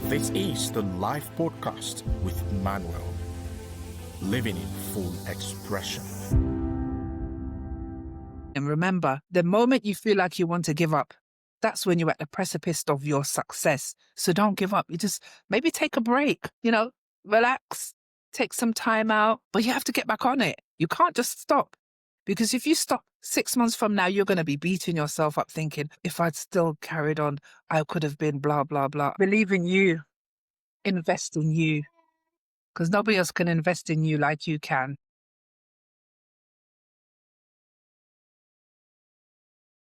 This is the live podcast with Manuel, living in full expression. And remember, the moment you feel like you want to give up, that's when you're at the precipice of your success. So don't give up. You just maybe take a break, relax, take some time out, but you have to get back on it. You can't just stop. Because if you stop 6 months from now, you're going to be beating yourself up thinking, if I'd still carried on, I could have been blah, blah, blah. Believe in you. Invest in you. Because nobody else can invest in you like you can.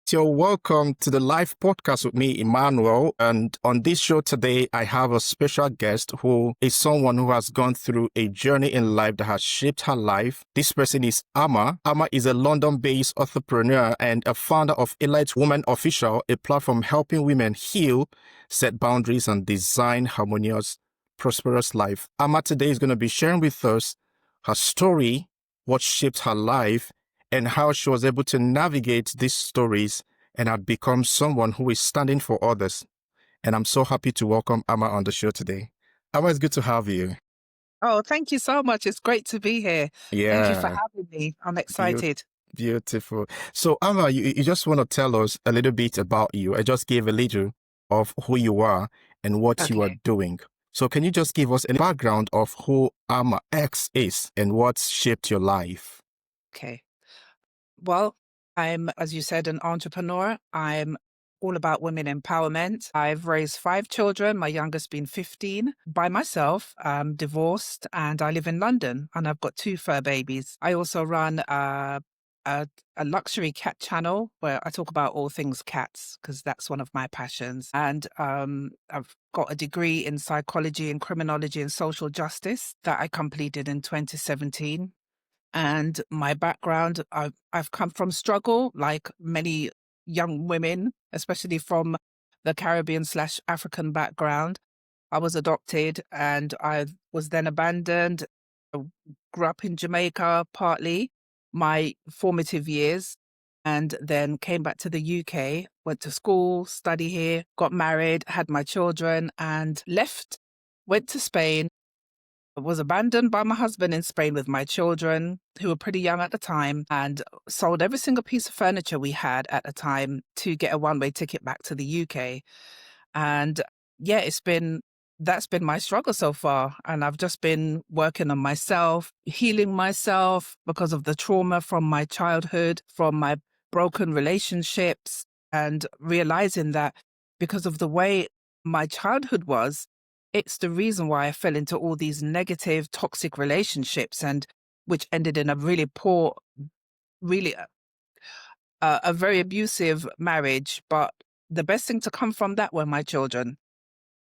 So welcome to the live podcast with me, Emmanuel. And on this show today, I have a special guest who is someone who has gone through a journey in life that has shaped her life. This person is Amma. Amma is a London-based entrepreneur and a founder of Elite Woman Official, a platform helping women heal, set boundaries, and design harmonious, prosperous life. Amma today is going to be sharing with us her story, what shaped her life, and how she was able to navigate these stories and had become someone who is standing for others. And I'm so happy to welcome Amma on the show today. Amma, it's good to have you. Oh, thank you so much. It's great to be here. Yeah. Thank you for having me. I'm excited. Beautiful. So, Amma, you just want to tell us a little bit about you. I just gave a little of who you are and what you are doing. So can you just give us a background of who Amma X is and what shaped your life? Okay. Well, I'm, as you said, an entrepreneur. I'm all about women empowerment. I've raised 5 children, my youngest being 15, by myself. I'm divorced and I live in London and I've got 2 fur babies. I also run a luxury cat channel where I talk about all things cats because that's one of my passions. And I've got a degree in psychology and criminology and social justice that I completed in 2017. And my background, I've come from struggle, like many young women, especially from the Caribbean/African background. I was adopted and I was then abandoned. I grew up in Jamaica, partly my formative years, and then came back to the UK, went to school, study here, got married, had my children, and left, went to Spain. I was abandoned by my husband in Spain with my children, who were pretty young at the time, and sold every single piece of furniture we had at the time to get a one-way ticket back to the UK. And yeah, that's been my struggle so far. And I've just been working on myself, healing myself because of the trauma from my childhood, from my broken relationships, and realizing that because of the way my childhood was, it's the reason why I fell into all these negative, toxic relationships, and which ended in a really poor, really a very abusive marriage. But the best thing to come from that were my children.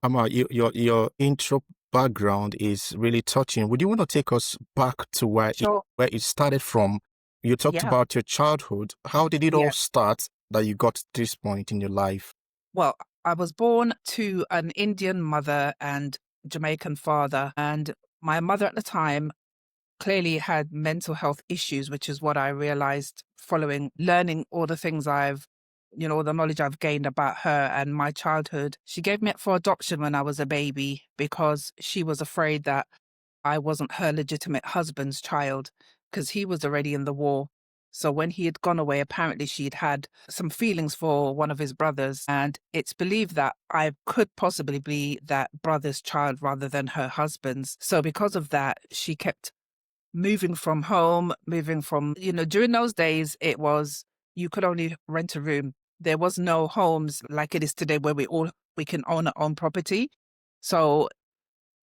Amma, your intro background is really touching. Would you want to take us back to where it started from? You talked about your childhood. How did it all start that you got to this point in your life? Well, I was born to an Indian mother and Jamaican father, and my mother at the time clearly had mental health issues, which is what I realized following learning all the things the knowledge I've gained about her and my childhood. She gave me up for adoption when I was a baby because she was afraid that I wasn't her legitimate husband's child because he was already in the war. So when he had gone away, apparently she'd had some feelings for one of his brothers. And it's believed that I could possibly be that brother's child rather than her husband's. So because of that, she kept moving from home, during those days, it was, you could only rent a room. There was no homes like it is today where we can own our own property. So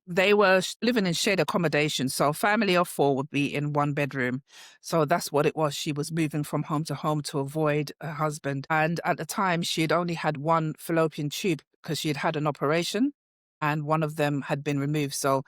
they were living in shared accommodation. So a family of 4 would be in 1 bedroom. So that's what it was. She was moving from home to avoid her husband. And at the time, she had only had 1 fallopian tube because she had had an operation and one of them had been removed. So,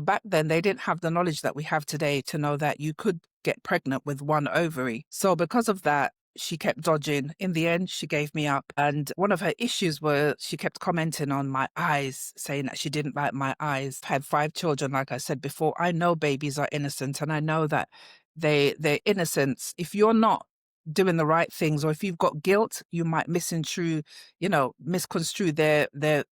back then they didn't have the knowledge that we have today to know that you could get pregnant with 1 ovary. So because of that, she kept dodging. In the end, she gave me up. And one of her issues were she kept commenting on my eyes, saying that she didn't like my eyes. I had 5 children, like I said before. I know babies are innocent, and I know that their innocence, if you're not doing the right things or if you've got guilt, you might misconstrue their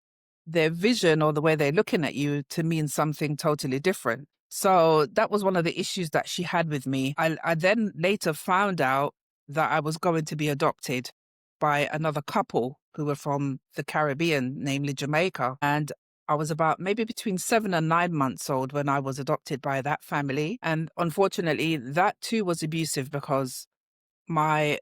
their vision or the way they're looking at you to mean something totally different. So that was one of the issues that she had with me. I then later found out that I was going to be adopted by another couple who were from the Caribbean, namely Jamaica. And I was about maybe between 7 and 9 months old when I was adopted by that family. And unfortunately, that too was abusive because my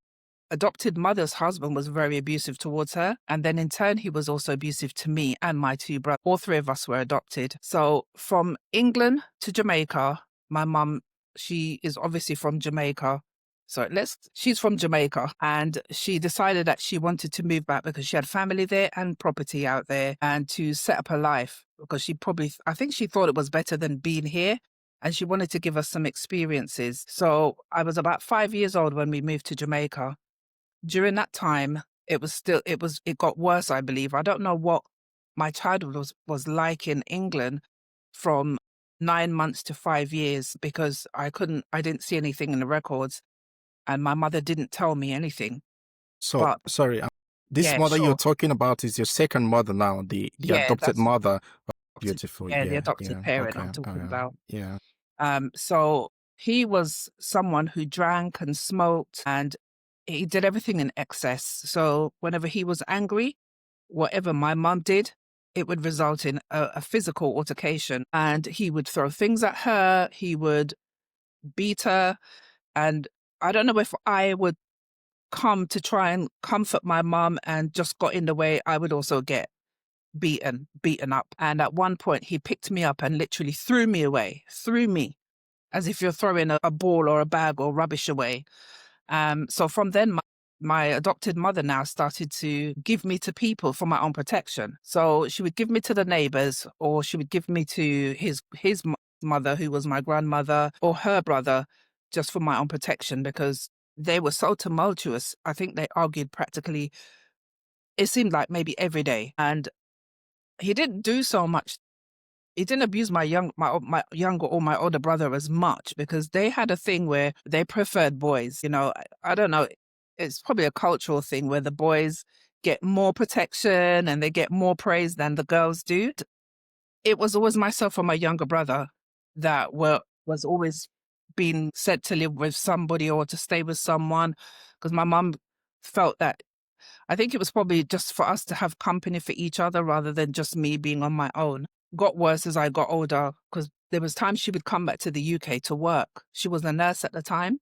adopted mother's husband was very abusive towards her. And then in turn, he was also abusive to me and my two brothers. All three of us were adopted. So from England to Jamaica, my mum, she is obviously from Jamaica. So she's from Jamaica, and she decided that she wanted to move back because she had family there and property out there and to set up her life because I think she thought it was better than being here. And she wanted to give us some experiences. So I was about 5 years old when we moved to Jamaica. During that time, it got worse, I believe. I don't know what my childhood was like in England from 9 months to 5 years because I didn't see anything in the records and my mother didn't tell me anything. So, But sorry, this yeah, mother you're sure. talking about is your second mother now, the Yeah, adopted mother. adopted, Beautiful. the Yeah, adopted yeah. parent Okay. I'm talking about. Yeah. So he was someone who drank and smoked and he did everything in excess. So whenever he was angry, whatever my mum did, it would result in a physical altercation. And he would throw things at her, he would beat her. And I don't know if I would come to try and comfort my mum and just got in the way, I would also get beaten up. And at one point, he picked me up and literally threw me as if you're throwing a ball or a bag or rubbish away. So from then, my adopted mother now started to give me to people for my own protection. So she would give me to the neighbors, or she would give me to his mother, who was my grandmother, or her brother, just for my own protection because they were so tumultuous. I think they argued practically, it seemed like maybe every day. And he didn't do so much. He didn't abuse my younger or my older brother as much because they had a thing where they preferred boys. I don't know. It's probably a cultural thing where the boys get more protection and they get more praise than the girls do. It was always myself and my younger brother that was always being said to live with somebody or to stay with someone because my mum felt that I think it was probably just for us to have company for each other rather than just me being on my own. Got worse as I got older because there was times she would come back to the UK to work. She was a nurse at the time.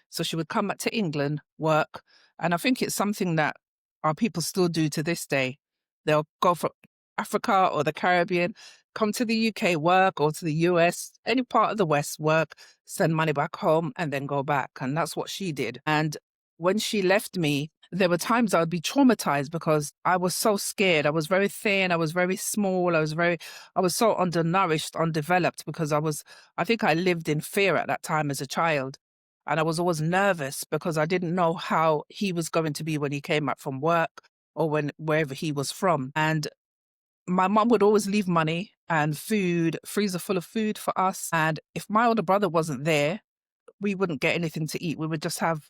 So she would come back to England, work. And I think it's something that our people still do to this day. They'll go from Africa or the Caribbean, come to the UK, work, or to the US, any part of the West, work, send money back home, and then go back. And that's what she did. And when she left me, there were times I would be traumatized because I was so scared. I was very thin. I was very small. I was so undernourished, undeveloped because I think I lived in fear at that time as a child. And I was always nervous because I didn't know how he was going to be when he came back from work or wherever he was from. And my mum would always leave money and food, freezer full of food for us. And if my older brother wasn't there, we wouldn't get anything to eat. We would just have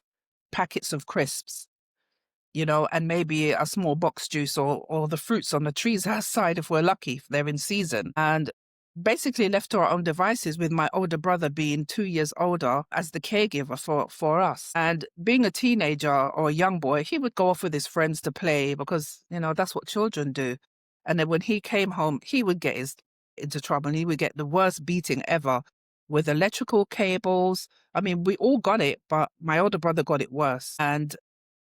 packets of crisps, and maybe a small box juice or the fruits on the trees outside if we're lucky, if they're in season. And basically left to our own devices with my older brother being 2 years older as the caregiver for us. And being a teenager or a young boy, he would go off with his friends to play because, that's what children do. And then when he came home, he would get into trouble and he would get the worst beating ever with electrical cables. I mean, we all got it, but my older brother got it worse. And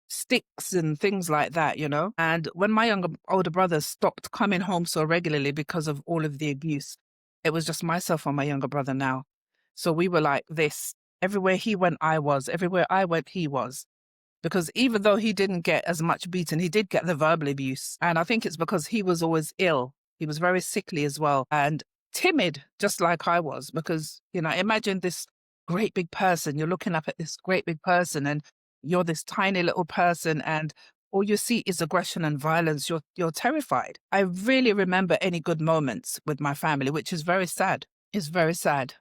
sticks and things like that. And when my older brother stopped coming home so regularly because of all of the abuse, it was just myself and my younger brother now. So we were like this. Everywhere he went, I was. Everywhere I went, he was. Because even though he didn't get as much beaten, he did get the verbal abuse. And I think it's because he was always ill. He was very sickly as well and timid, just like I was. Because, imagine this great big person. You're looking up at this great big person and you're this tiny little person and all you see is aggression and violence. You're terrified. I really remember any good moments with my family, which is very sad. It's very sad.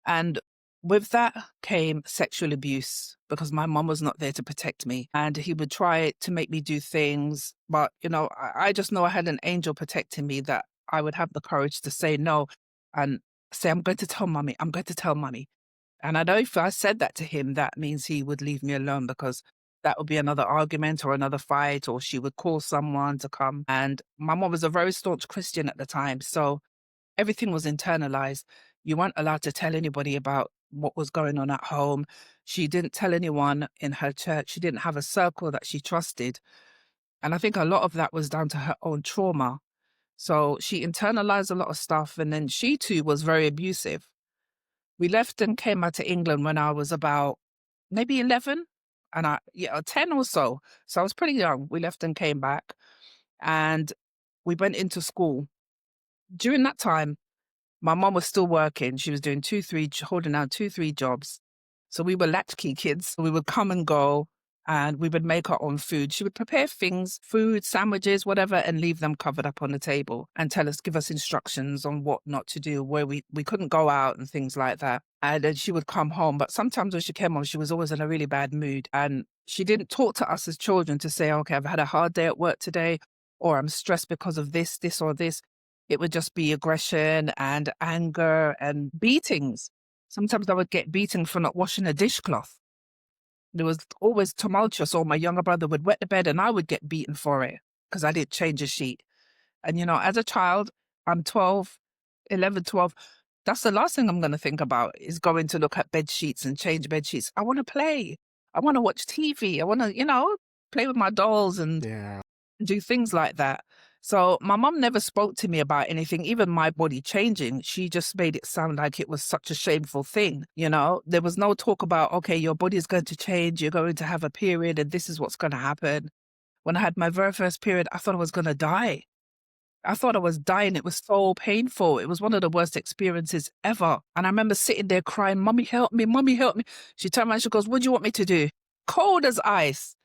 And with that came sexual abuse because my mom was not there to protect me. And he would try to make me do things. But, I just know I had an angel protecting me that I would have the courage to say no and say, I'm going to tell mommy, I'm going to tell mommy. And I know if I said that to him, that means he would leave me alone because that would be another argument or another fight, or she would call someone to come. And my mom was a very staunch Christian at the time. So everything was internalized. You weren't allowed to tell anybody about what was going on at home. She didn't tell anyone in her church. She didn't have a circle that she trusted. And I think a lot of that was down to her own trauma. So she internalized a lot of stuff. And then she too was very abusive. We left and came out to England when I was about maybe 11 and 10 or so. So I was pretty young. We left and came back and we went into school. During that time, my mom was still working. She was doing holding down 2, 3 jobs. So we were latchkey kids. We would come and go and we would make our own food. She would prepare things, food, sandwiches, whatever, and leave them covered up on the table and give us instructions on what not to do, where we couldn't go out and things like that. And then she would come home. But sometimes when she came home, she was always in a really bad mood. And she didn't talk to us as children to say, okay, I've had a hard day at work today, or I'm stressed because of this, or this. It would just be aggression and anger and beatings. Sometimes I would get beaten for not washing a dishcloth. It was always tumultuous, or my younger brother would wet the bed and I would get beaten for it because I didn't change a sheet. And, as a child, I'm 12, 11, 12. That's the last thing I'm going to think about is going to look at bed sheets and change bed sheets. I want to play. I want to watch TV. I want to, play with my dolls and Yeah. do things like that. So my mom never spoke to me about anything, even my body changing. She just made it sound like it was such a shameful thing. There was no talk about, okay, your body is going to change. You're going to have a period and this is what's going to happen. When I had my very first period, I thought I was going to die. I thought I was dying. It was so painful. It was one of the worst experiences ever. And I remember sitting there crying, Mommy, help me. Mommy, help me. She turned around, she goes, what do you want me to do? Cold as ice.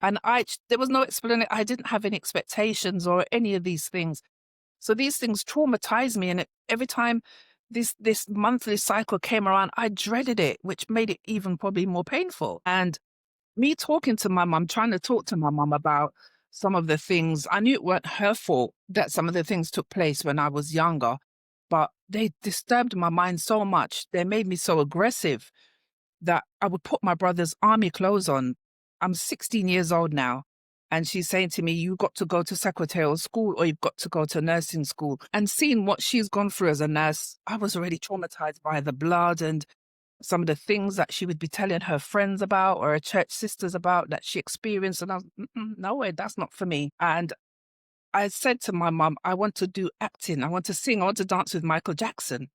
And there was no explanation. I didn't have any expectations or any of these things. So these things traumatized me. And every time this monthly cycle came around, I dreaded it, which made it even probably more painful. And me talking to my mum, trying to talk to my mum about some of the things, I knew it weren't her fault that some of the things took place when I was younger, but they disturbed my mind so much. They made me so aggressive that I would put my brother's army clothes on. I'm 16 years old now. And she's saying to me, you got to go to secretarial school or you've got to go to nursing school. And seeing what she's gone through as a nurse, I was already traumatized by the blood and some of the things that she would be telling her friends about or her church sisters about that she experienced. And I was, no way, that's not for me. And I said to my mum, I want to do acting. I want to sing. I want to dance with Michael Jackson.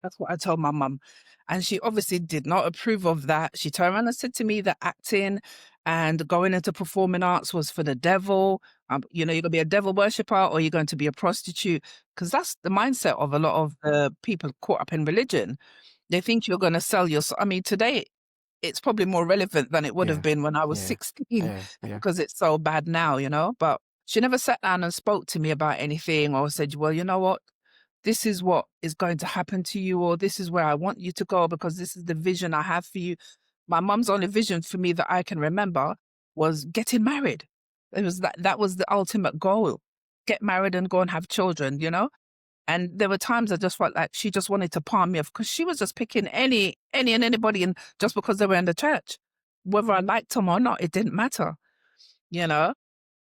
That's what I told my mum. And she obviously did not approve of that. She turned around and said to me that acting and going into performing arts was for the devil. You're going to be a devil worshiper or you're going to be a prostitute. Because that's the mindset of a lot of the people caught up in religion. They think you're going to sell your... I mean, today, it's probably more relevant than it would have been when I was 16 because it's so bad now. But she never sat down and spoke to me about anything or said, well, you know what? This is what is going to happen to you, or this is where I want you to go because this is the vision I have for you. My mum's only vision for me that I can remember was getting married. It was that was the ultimate goal. Get married and go and have children. And there were times I just felt like she just wanted to palm me off because she was just picking any and anybody and just because they were in the church. Whether I liked them or not, it didn't matter.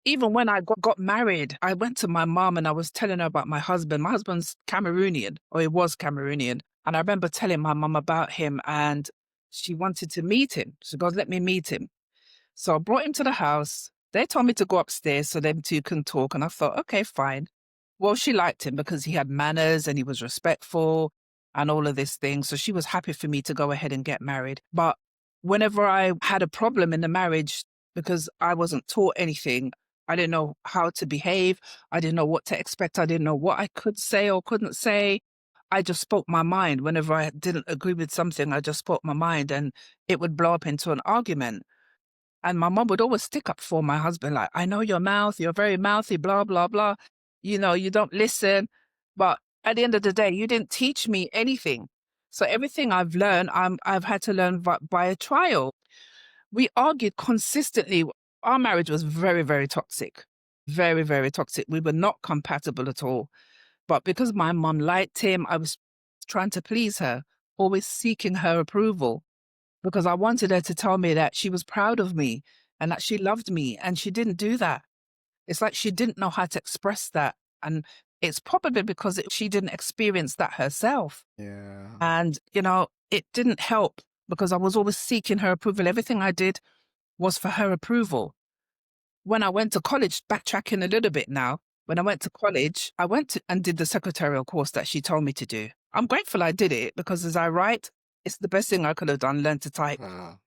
Even when I got married, I went to my mom and I was telling her about my husband. My husband's Cameroonian, or he was Cameroonian. And I remember telling my mom about him and she wanted to meet him. She goes, let me meet him. So I brought him to the house. They told me to go upstairs so them two can talk. And I thought, okay, fine. Well, she liked him because he had manners and he was respectful and all of this thing. So she was happy for me to go ahead and get married. But whenever I had a problem in the marriage, because I wasn't taught anything, I didn't know how to behave. I didn't know what to expect. I didn't know what I could say or couldn't say. I just spoke my mind. Whenever I didn't agree with something, I just spoke my mind and it would blow up into an argument. And my mom would always stick up for my husband, like, I know your mouth, you're very mouthy, blah, blah, blah. You don't listen. But at the end of the day, you didn't teach me anything. So everything I've learned, I've had to learn by a trial. We argued consistently. Our marriage was very, very toxic. Very, very toxic. We were not compatible at all. But because my mum liked him, I was trying to please her, always seeking her approval because I wanted her to tell me that she was proud of me and that she loved me. And she didn't do that. It's like she didn't know how to express that. And it's probably because she didn't experience that herself. Yeah. And, it didn't help because I was always seeking her approval. Everything I did was for her approval. When I went to college, backtracking a little bit now, when I went to college, I went and did the secretarial course that she told me to do. I'm grateful I did it because as I write, it's the best thing I could have done, learn to type. Wow.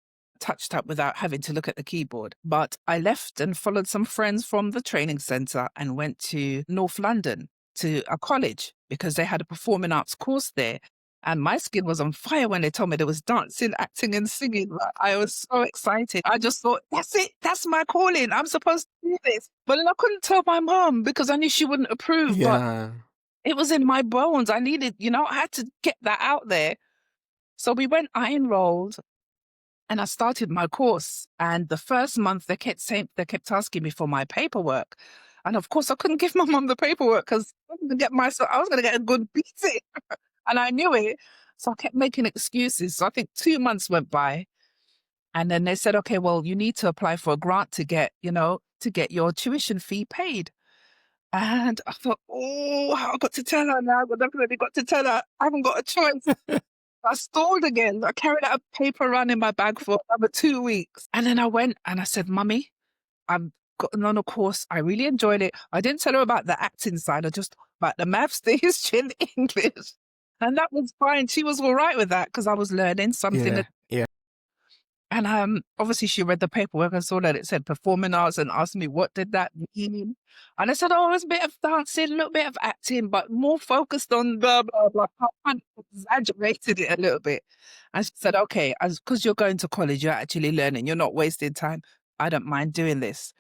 Touched up without having to look at the keyboard. But I left and followed some friends from the training centre and went to North London to a college because they had a performing arts course there. And my skin was on fire when they told me there was dancing, acting, and singing. I was so excited. I just thought, that's it. That's my calling. I'm supposed to do this. But then I couldn't tell my mom because I knew she wouldn't approve. But Yeah. it was in my bones. I needed, I had to get that out there. So I enrolled. And I started my course. And the first month they kept asking me for my paperwork. And of course I couldn't give my mom the paperwork because I was going to get a good beating. And I knew it. So I kept making excuses. So I think 2 months went by. And then they said, okay, well, you need to apply for a grant to get your tuition fee paid. And I thought, oh, I've got to tell her now. I've definitely got to tell her. I haven't got a choice. I stalled again. I carried out a paper run in my bag for another 2 weeks. And then I went and I said, Mummy, I've gotten on a course. I really enjoyed it. I didn't tell her about the acting side. I just about the maths, the history, and the English. And that was fine. She was all right with that because I was learning something. Yeah. Yeah. And obviously she read the paperwork and saw that it said performing arts and asked me what did that mean. And I said, oh, it's a bit of dancing, a little bit of acting, but more focused on blah, blah, blah. I kind of exaggerated it a little bit. And she said, okay, because you're going to college, you're actually learning. You're not wasting time. I don't mind doing this.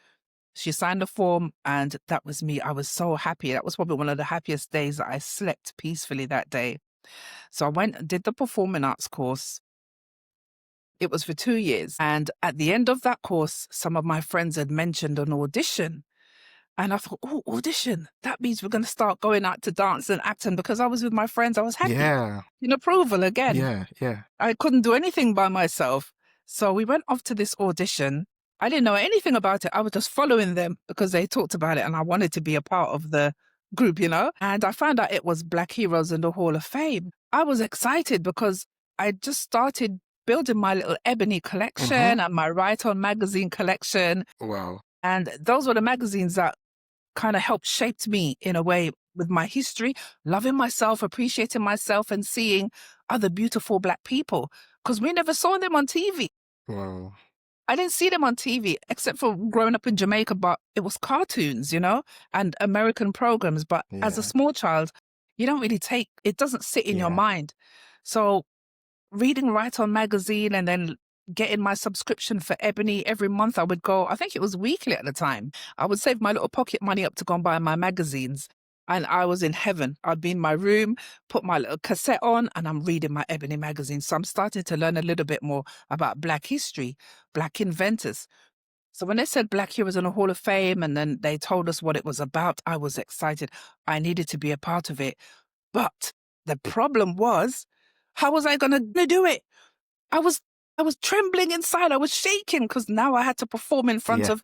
She signed the form and that was me. I was so happy. That was probably one of the happiest days that I slept peacefully that day. So I went and did the performing arts course. It was for 2 years. And at the end of that course, some of my friends had mentioned an audition. And I thought, oh, audition. That means we're going to start going out to dance and act. And because I was with my friends, I was happy. Yeah. In approval again. Yeah. Yeah. I couldn't do anything by myself. So we went off to this audition. I didn't know anything about it. I was just following them because they talked about it and I wanted to be a part of the group, And I found out it was Black Heroes in the Hall of Fame. I was excited because I just started building my little ebony collection and my Write On magazine collection. Wow. And those were the magazines that kind of helped shaped me in a way with my history, loving myself, appreciating myself and seeing other beautiful Black people because we never saw them on TV. Wow. I didn't see them on TV except for growing up in Jamaica, but it was cartoons, and American programs. But as a small child, you don't really it doesn't sit in your mind. So reading Write On magazine and then getting my subscription for Ebony every month, I would go, I think it was weekly at the time. I would save my little pocket money up to go and buy my magazines. And I was in heaven. I'd be in my room, put my little cassette on, and I'm reading my Ebony magazine. So I'm starting to learn a little bit more about Black history, Black inventors. So when they said Black Heroes in the Hall of Fame, and then they told us what it was about, I was excited. I needed to be a part of it. But the problem was, how was I going to do it? I was trembling inside. I was shaking because now I had to perform in front of,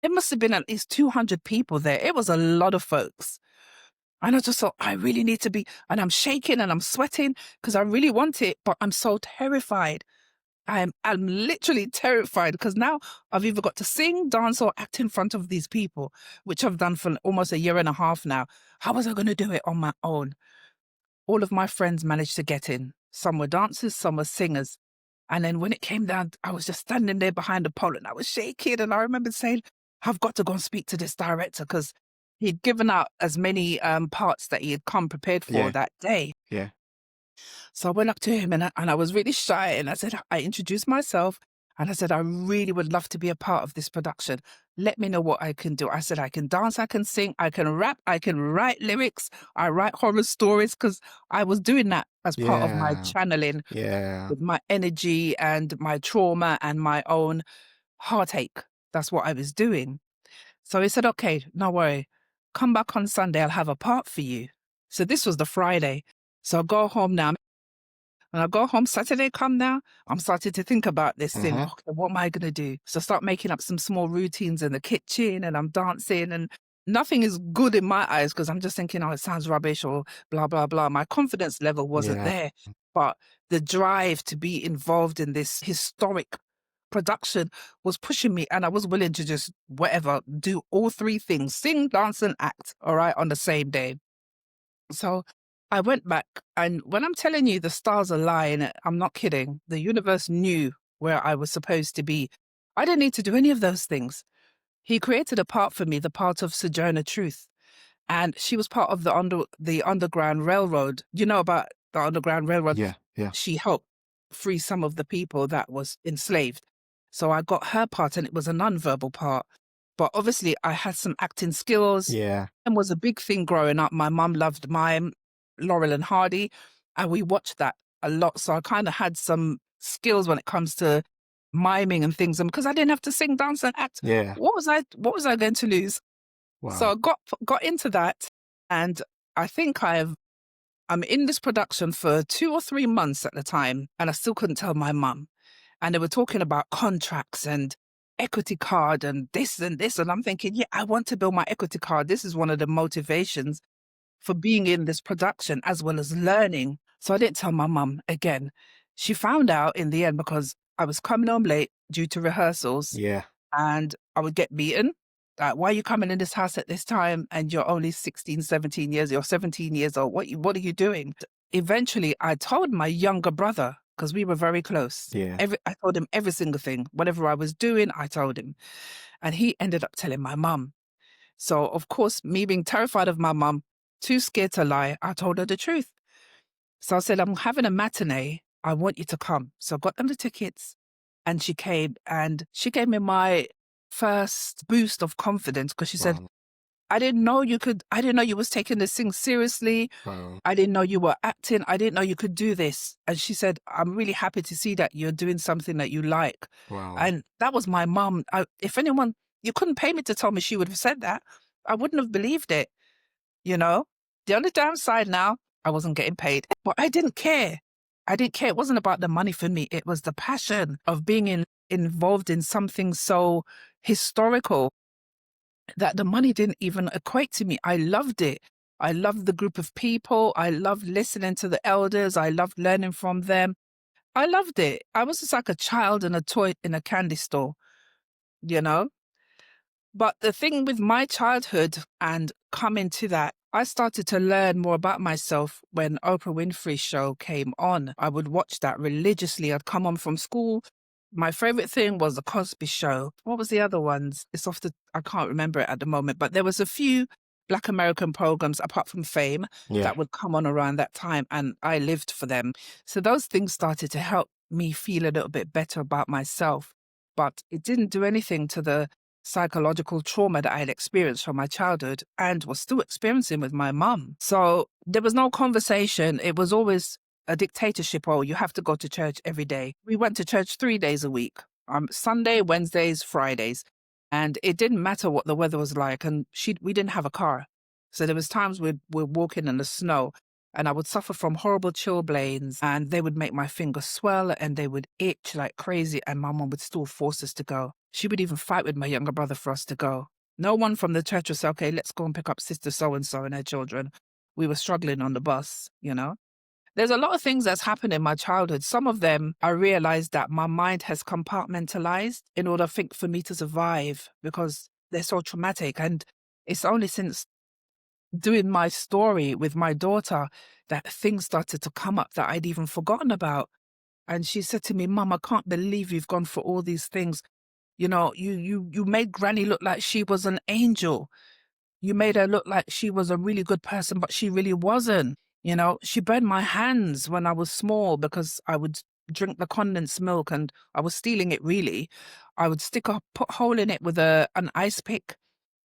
it must have been at least 200 people there. It was a lot of folks. And I just thought, I really need to be, and I'm shaking and I'm sweating because I really want it, but I'm so terrified. I'm literally terrified because now I've either got to sing, dance, or act in front of these people, which I've done for almost a year and a half now. How was I going to do it on my own? All of my friends managed to get in. Some were dancers, some were singers. And then when it came down, I was just standing there behind the pole and I was shaking. And I remember saying, I've got to go and speak to this director because he'd given out as many parts that he had come prepared for that day. Yeah. So I went up to him and I was really shy and I introduced myself. And I said, I really would love to be a part of this production. Let me know what I can do. I said, I can dance, I can sing, I can rap, I can write lyrics, I write horror stories, because I was doing that as part of my Yeah. channeling Yeah. with my energy and my trauma and my own heartache. That's what I was doing. So he said, okay, no worry. Come back on Sunday. I'll have a part for you. So this was the Friday. So I go home now. When I go home, Saturday come now, I'm starting to think about this thing. Mm-hmm. Okay, what am I going to do? So I start making up some small routines in the kitchen and I'm dancing and nothing is good in my eyes because I'm just thinking, oh, it sounds rubbish or blah, blah, blah. My confidence level wasn't Yeah. there. But the drive to be involved in this historic production was pushing me and I was willing to just whatever, do all three things, sing, dance and act, all right, on the same day. So I went back, and when I'm telling you the stars align, I'm not kidding. The universe knew where I was supposed to be. I didn't need to do any of those things. He created a part for me, the part of Sojourner Truth, and she was part of the Underground Railroad. You know about the Underground Railroad? Yeah. Yeah. She helped free some of the people that was enslaved. So I got her part, and it was a non-verbal part. But obviously, I had some acting skills. Yeah. And was a big thing growing up. My mum loved mime, Laurel and Hardy, and we watched that a lot. So I kind of had some skills when it comes to miming and things. And because I didn't have to sing, dance, and act, Yeah. what was I going to lose? So Wow. I got into that, and I think I'm in this production for 2 or 3 months at the time, and I still couldn't tell my mum. And they were talking about contracts and equity card and this and this. And I'm thinking, yeah, I want to build my equity card. This is one of the motivations for being in this production as well as learning. So I didn't tell my mum again. She found out in the end because I was coming home late due to rehearsals Yeah. and I would get beaten. Like, why are you coming in this house at this time and you're only 16, 17 years, you're 17 years old. What are you doing? Eventually, I told my younger brother, because we were very close. Yeah. I told him every single thing. Whatever I was doing, I told him. And he ended up telling my mum. So, of course, me being terrified of my mum, too scared to lie, I told her the truth. So I said, I'm having a matinee. I want you to come. So I got them the tickets and she came and she gave me my first boost of confidence because she said, Wow. I didn't know you was taking this thing seriously. Wow. I didn't know you were acting. I didn't know you could do this. And she said, I'm really happy to see that you're doing something that you like. Wow. And that was my mum. If anyone, you couldn't pay me to tell me she would have said that. I wouldn't have believed it, you know? The only downside now, I wasn't getting paid, but I didn't care. I didn't care. It wasn't about the money for me. It was the passion of being involved in something so historical that the money didn't even equate to me. I loved it. I loved the group of people. I loved listening to the elders. I loved learning from them. I loved it. I was just like a child in a toy in a candy store, you know? But the thing with my childhood and coming to that, I started to learn more about myself when Oprah Winfrey's show came on. I would watch that religiously. I'd come home from school. My favorite thing was the Cosby Show. What was the other ones? I can't remember it at the moment, but there was a few Black American programs apart from Fame Yeah. that would come on around that time, and I lived for them. So those things started to help me feel a little bit better about myself, but it didn't do anything to the psychological trauma that I had experienced from my childhood and was still experiencing with my mum. So there was no conversation. It was always a dictatorship. Oh, you have to go to church every day. We went to church 3 days a week, Sunday, Wednesdays, Fridays. And it didn't matter what the weather was like. And we didn't have a car. So there was times we're walking in the snow and I would suffer from horrible chilblains and they would make my fingers swell and they would itch like crazy. And my mom would still force us to go. She would even fight with my younger brother for us to go. No one from the church would say, okay, let's go and pick up sister so-and-so and her children. We were struggling on the bus, you know? There's a lot of things that's happened in my childhood. Some of them, I realized that my mind has compartmentalized in order, I think, for me to survive because they're so traumatic. And it's only since doing my story with my daughter that things started to come up that I'd even forgotten about. And she said to me, Mum, I can't believe you've gone for all these things. You know, you made Granny look like she was an angel. You made her look like she was a really good person, but she really wasn't. You know, she burned my hands when I was small because I would drink the condensed milk, and I was stealing it really. I would put a hole in it with an ice pick,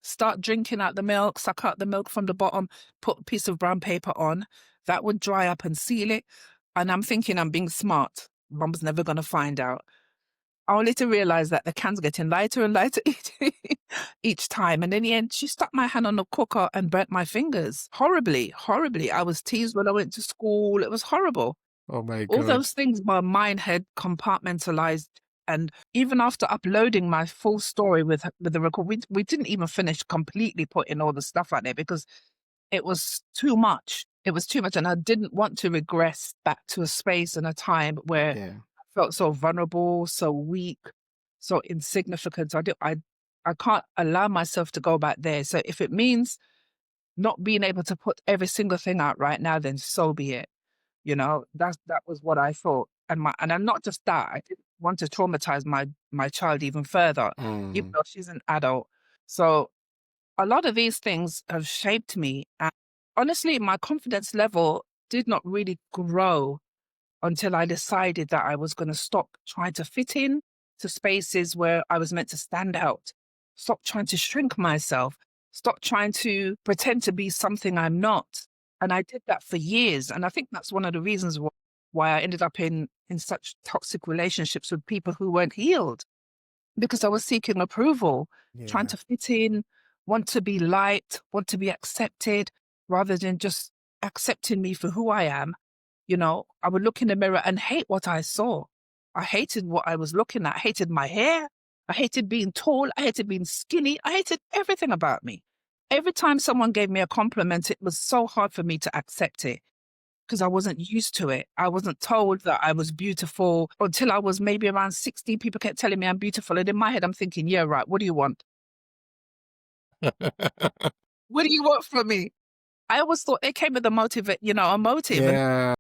start drinking out the milk, suck out the milk from the bottom, put a piece of brown paper on. That would dry up and seal it. And I'm thinking I'm being smart. Mum's never going to find out. Only to realize that the can's getting lighter and lighter each time. And in the end, she stuck my hand on the cooker and burnt my fingers. Horribly, horribly. I was teased when I went to school. It was horrible. Oh my All God. those things my mind had compartmentalized. And even after uploading my full story with the record, we didn't even finish completely putting all the stuff out there because it was too much. It was too much. And I didn't want to regress back to a space and a time where Yeah. I felt so vulnerable, so weak, so insignificant. I can't allow myself to go back there. So if it means not being able to put every single thing out right now, then so be it. That was what I thought. And I'm not just that. I didn't want to traumatize my child even further, even Mm. though she's an adult. So a lot of these things have shaped me. And honestly, my confidence level did not really grow until I decided that I was going to stop trying to fit in to spaces where I was meant to stand out. Stop trying to shrink myself. Stop trying to pretend to be something I'm not. And I did that for years. And I think that's one of the reasons why I ended up in such toxic relationships with people who weren't healed, because I was seeking approval, trying Yeah. to fit in, want to be liked, want to be accepted, rather than just accepting me for who I am. I would look in the mirror and hate what I saw. I hated what I was looking at. I hated my hair. I hated being tall. I hated being skinny. I hated everything about me. Every time someone gave me a compliment, it was so hard for me to accept it because I wasn't used to it. I wasn't told that I was beautiful until I was maybe around 60. People kept telling me I'm beautiful. And in my head, I'm thinking, yeah, right. What do you want? What do you want from me? I always thought it came with a motive and Yeah.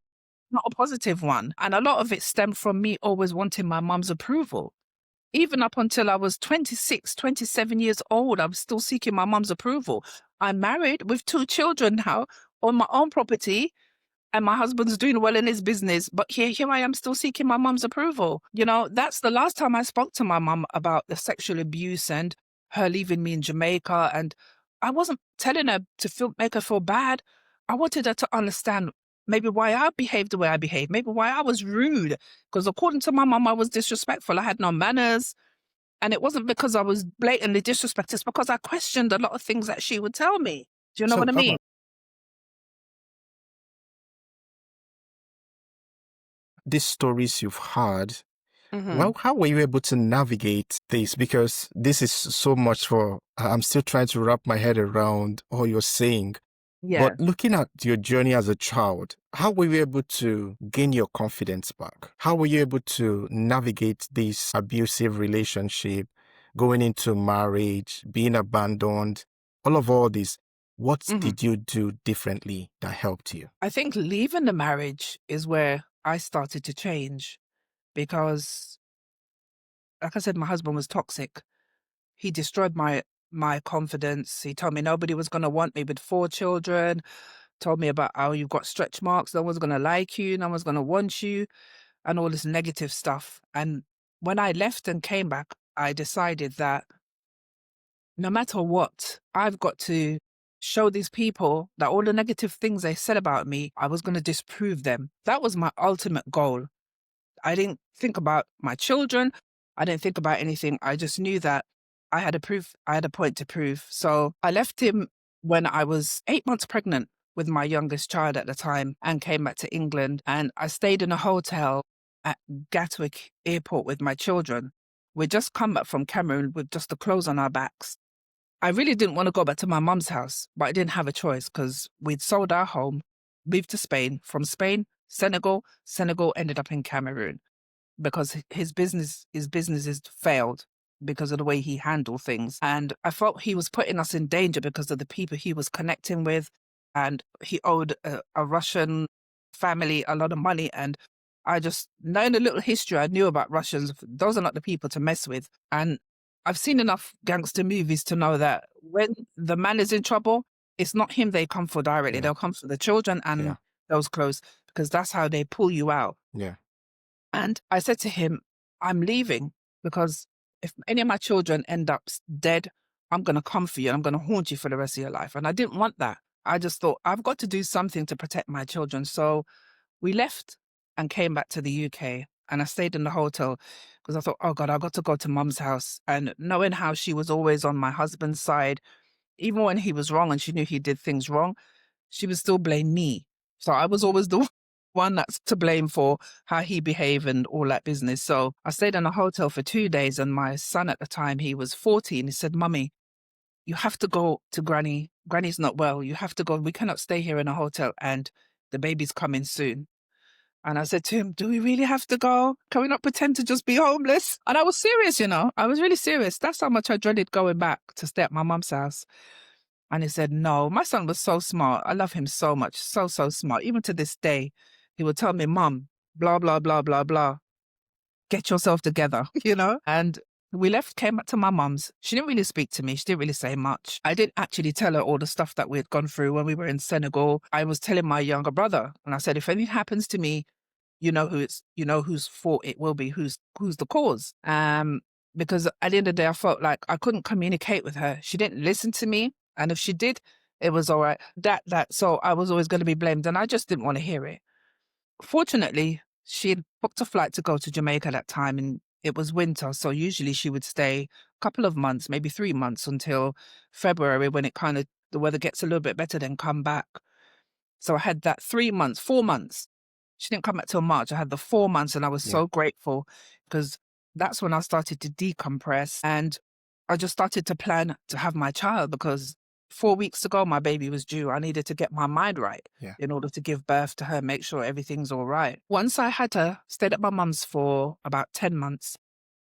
not a positive one. And a lot of it stemmed from me always wanting my mum's approval. Even up until I was 26, 27 years old, I was still seeking my mum's approval. I'm married with 2 children now on my own property, and my husband's doing well in his business. But here I am still seeking my mum's approval. That's the last time I spoke to my mum about the sexual abuse and her leaving me in Jamaica. And I wasn't telling her to make her feel bad. I wanted her to understand maybe why I behaved the way I behaved, maybe why I was rude. Because according to my mum, I was disrespectful. I had no manners. And it wasn't because I was blatantly disrespectful. It's because I questioned a lot of things that she would tell me. Do you know So, what I mean? these stories you've heard, Hmm. well, how were you able to navigate this? Because this is so much for, I'm still trying to wrap my head around all you're saying. Yeah. But looking at your journey as a child, how were you able to gain your confidence back? How were you able to navigate this abusive relationship, going into marriage, being abandoned, all this? What Hmm. did you do differently that helped you? I think leaving the marriage is where I started to change because, like I said, my husband was toxic. He destroyed my confidence. He told me nobody was going to want me with 4 children, told me about how you've got stretch marks, no one's going to like you, no one's going to want you, and all this negative stuff. And when I left and came back, I decided that no matter what, I've got to show these people that all the negative things they said about me, I was going to disprove them. That was my ultimate goal. I didn't think about my children. I didn't think about anything. I just knew that I had a point to prove. So I left him when I was 8 months pregnant with my youngest child at the time and came back to England. And I stayed in a hotel at Gatwick Airport with my children. We'd just come back from Cameroon with just the clothes on our backs. I really didn't want to go back to my mum's house, but I didn't have a choice because we'd sold our home, moved to Spain. From Spain, Senegal ended up in Cameroon because his businesses failed because of the way he handled things. And I felt he was putting us in danger because of the people he was connecting with. And he owed a Russian family a lot of money. And I just, knowing the little history I knew about Russians, those are not the people to mess with. And I've seen enough gangster movies to know that when the man is in trouble, it's not him they come for directly. Yeah, They'll come for the children yeah, and those clothes because that's how they pull you out. yeah. And I said to him, I'm leaving because if any of my children end up dead, I'm going to come for you and I'm going to haunt you for the rest of your life. And I didn't want that. I just thought, I've got to do something to protect my children. So we left and came back to the UK. And I stayed in the hotel because I thought, oh God, I've got to go to mum's house. And knowing how she was always on my husband's side, even when he was wrong and she knew he did things wrong, she would still blame me. So I was always the one that's to blame for how he behaved and all that business. So I stayed in a hotel for 2 days, and my son at the time, he was 14. He said, Mummy, you have to go to Granny. Granny's not well. You have to go. We cannot stay here in a hotel and the baby's coming soon. And I said to him, do we really have to go? Can we not pretend to just be homeless? And I was serious, I was really serious. That's how much I dreaded going back to stay at my mum's house. And he said, no, my son was so smart. I love him so much. So, so smart. Even to this day, he would tell me, Mum, blah, blah, blah, blah, blah. Get yourself together, And we left, came back to my mum's. She didn't really speak to me. She didn't really say much. I didn't actually tell her all the stuff that we had gone through when we were in Senegal. I was telling my younger brother, and I said, if anything happens to me, you know whose fault it will be, who's the cause. Because at the end of the day, I felt like I couldn't communicate with her. She didn't listen to me. And if she did, it was all right. So I was always going to be blamed. And I just didn't want to hear it. Fortunately, she had booked a flight to go to Jamaica that time, and it was winter. So usually she would stay a couple of months, maybe 3 months until February, when the weather gets a little bit better, then come back. So I had that 3 months, 4 months. She didn't come back till March. I had the 4 months, and I was so grateful because that's when I started to decompress, and I just started to plan to have my child, because 4 weeks ago, my baby was due. I needed to get my mind right in order to give birth to her, make sure everything's all right. Once I had her, stayed at my mum's for about 10 months,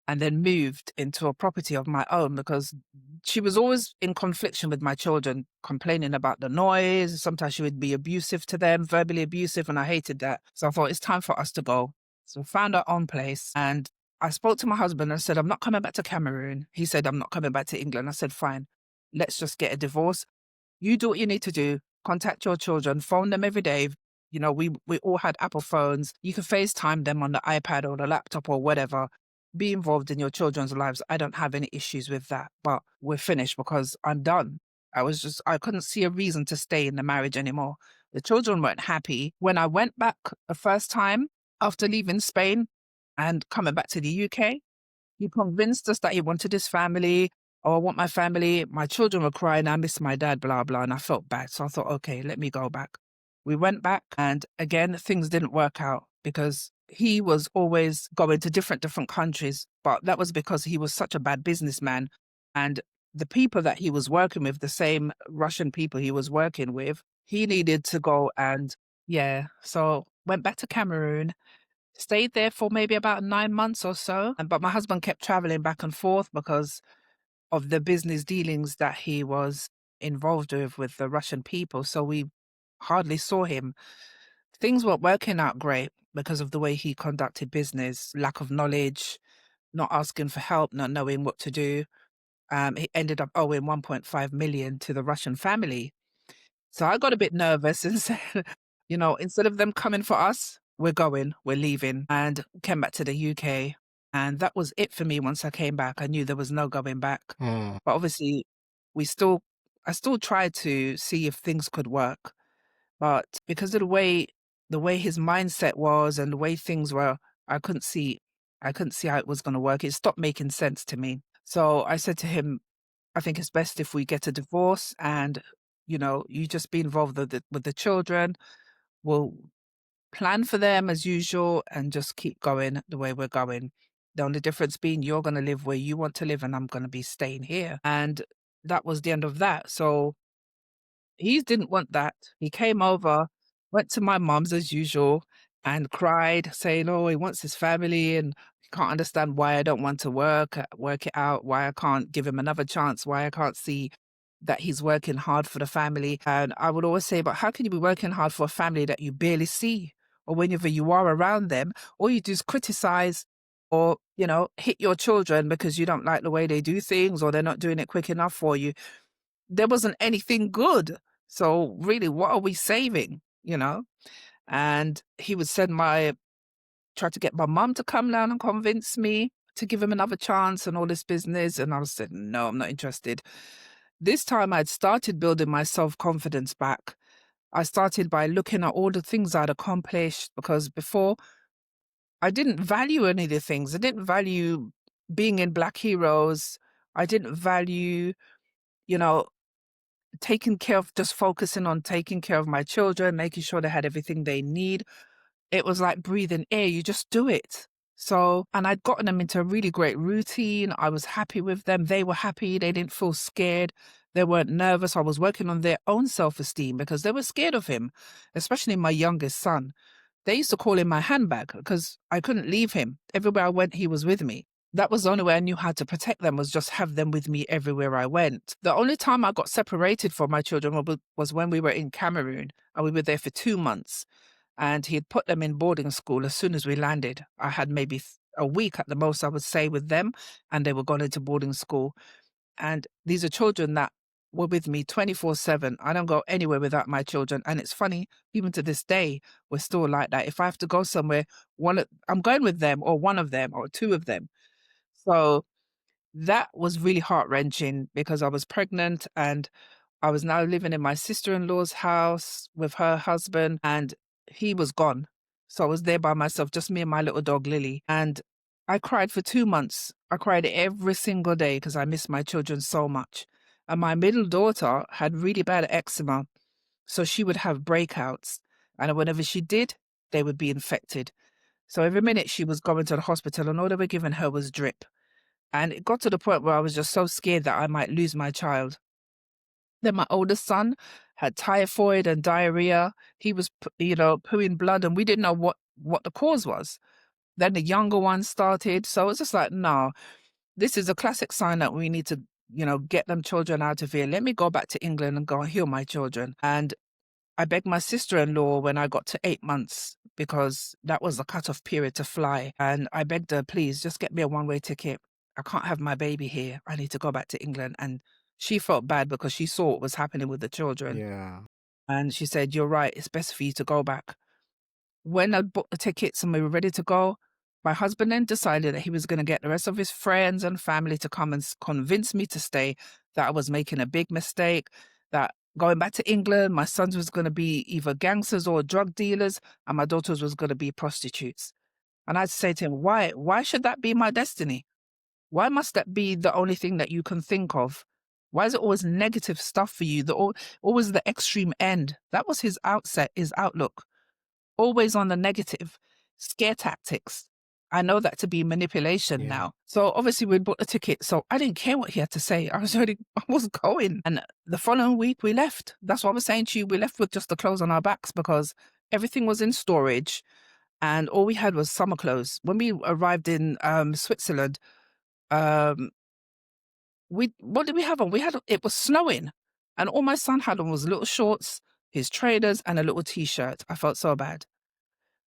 and then moved into a property of my own, because she was always in confliction with my children, complaining about the noise. Sometimes she would be abusive to them, verbally abusive, and I hated that. So I thought, it's time for us to go. So we found our own place, and I spoke to my husband and said, I'm not coming back to Cameroon. He said, I'm not coming back to England. I said, fine, let's just get a divorce. You do what you need to do. Contact your children, phone them every day. We all had Apple phones. You can FaceTime them on the iPad or the laptop or whatever. Be involved in your children's lives. I don't have any issues with that, but we're finished because I'm done. I couldn't see a reason to stay in the marriage anymore. The children weren't happy. When I went back the first time after leaving Spain and coming back to the UK, he convinced us that he wanted his family. Oh, I want my family. My children were crying. I miss my dad, blah, blah. And I felt bad. So I thought, okay, let me go back. We went back, and again, things didn't work out because he was always going to different countries. But that was because he was such a bad businessman. And the people that he was working with, the same Russian people he was working with, he needed to go and, so went back to Cameroon. Stayed there for maybe about 9 months or so. But my husband kept traveling back and forth because of the business dealings that he was involved with the Russian people. So we hardly saw him. Things weren't working out great because of the way he conducted business, lack of knowledge, not asking for help, not knowing what to do. He ended up owing 1.5 million to the Russian family. So I got a bit nervous and said, instead of them coming for us, we're leaving, and came back to the UK. And that was it for me. Once I came back, I knew there was no going back. Mm. But obviously, I still tried to see if things could work. But because of the way his mindset was and the way things were, I couldn't see how it was going to work. It stopped making sense to me. So I said to him, I think it's best if we get a divorce, and, you just be involved with the children. We'll plan for them as usual and just keep going the way we're going. The only difference being you're going to live where you want to live and I'm going to be staying here. And that was the end of that. So he didn't want that. He came over, went to my mum's as usual, and cried, saying, oh, he wants his family and he can't understand why I don't want to work it out, why I can't give him another chance, why I can't see that he's working hard for the family. And I would always say, but how can you be working hard for a family that you barely see? Or whenever you are around them, all you do is criticize or, hit your children because you don't like the way they do things or they're not doing it quick enough for you. There wasn't anything good. So really, what are we saving, And he would send my tried to get my mum to come down and convince me to give him another chance and all this business. And I said, no, I'm not interested. This time I'd started building my self-confidence back. I started by looking at all the things I'd accomplished, because before I didn't value any of the things. I didn't value being in Black Heroes. I didn't value, you know, taking care of, just focusing on taking care of my children, making sure they had everything they need. It was like breathing air. You just do it. So, and I'd gotten them into a really great routine. I was happy with them. They were happy. They didn't feel scared. They weren't nervous. I was working on their own self-esteem because they were scared of him, especially my youngest son. They used to call him my handbag because I couldn't leave him. Everywhere I went, he was with me. That was the only way I knew how to protect them, was just have them with me everywhere I went. The only time I got separated from my children was when we were in Cameroon, and we were there for 2 months. And he had put them in boarding school as soon as we landed. I had maybe a week at the most, I would say, with them, and they were gone into boarding school. And these are children that were with me 24/7. I don't go anywhere without my children. And it's funny, even to this day, we're still like that. If I have to go somewhere, I'm going with them, or one of them, or two of them. So that was really heart-wrenching, because I was pregnant and I was now living in my sister-in-law's house with her husband, and he was gone. So I was there by myself, just me and my little dog, Lily. And I cried for 2 months. I cried every single day because I missed my children so much. And my middle daughter had really bad eczema, so she would have breakouts. And whenever she did, they would be infected. So every minute she was going to the hospital, and all they were giving her was drip. And it got to the point where I was just so scared that I might lose my child. Then my oldest son had typhoid and diarrhea. He was, pooing blood, and we didn't know what the cause was. Then the younger one started. So it's just like, no, this is a classic sign that we need to, get them children out of here. Let me go back to England and go and heal my children. And I begged my sister-in-law when I got to 8 months, because that was the cutoff period to fly. And I begged her, please, just get me a one-way ticket. I can't have my baby here. I need to go back to England. And she felt bad because she saw what was happening with the children. Yeah. And she said, you're right, it's best for you to go back. When I booked the tickets and we were ready to go, my husband then decided that he was going to get the rest of his friends and family to come and convince me to stay, that I was making a big mistake, that going back to England, my sons was going to be either gangsters or drug dealers, and my daughters was going to be prostitutes. And I'd say to him, why? Why should that be my destiny? Why must that be the only thing that you can think of? Why is it always negative stuff for you? Always the extreme end. That was his outlook. Always on the negative. Scare tactics. I know that to be manipulation Yeah. now. So obviously we bought the ticket. So I didn't care what he had to say. I was going. And the following week we left. That's what I was saying to you. We left with just the clothes on our backs because everything was in storage and all we had was summer clothes. When we arrived in Switzerland, what did we have on? It was snowing, and all my son had on was little shorts, his trainers, and a little t-shirt. I felt so bad.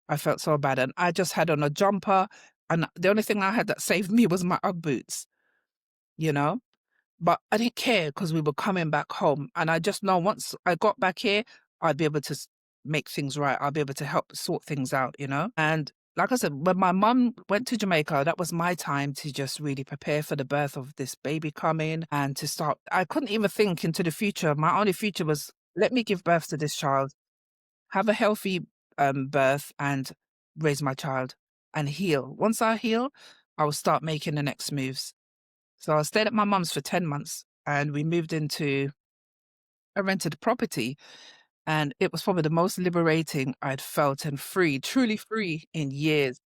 And I just had on a jumper, and the only thing I had that saved me was my Ugg boots, you know? But I didn't care because we were coming back home, and I just know once I got back here, I'd be able to make things right. I'll be able to help sort things out, And like I said, when my mum went to Jamaica, that was my time to just really prepare for the birth of this baby coming and to start. I couldn't even think into the future. My only future was, let me give birth to this child, have a healthy birth, and raise my child and heal. Once I heal, I will start making the next moves. So I stayed at my mum's for 10 months and we moved into a rented property. And it was probably the most liberating I'd felt and free, truly free in years.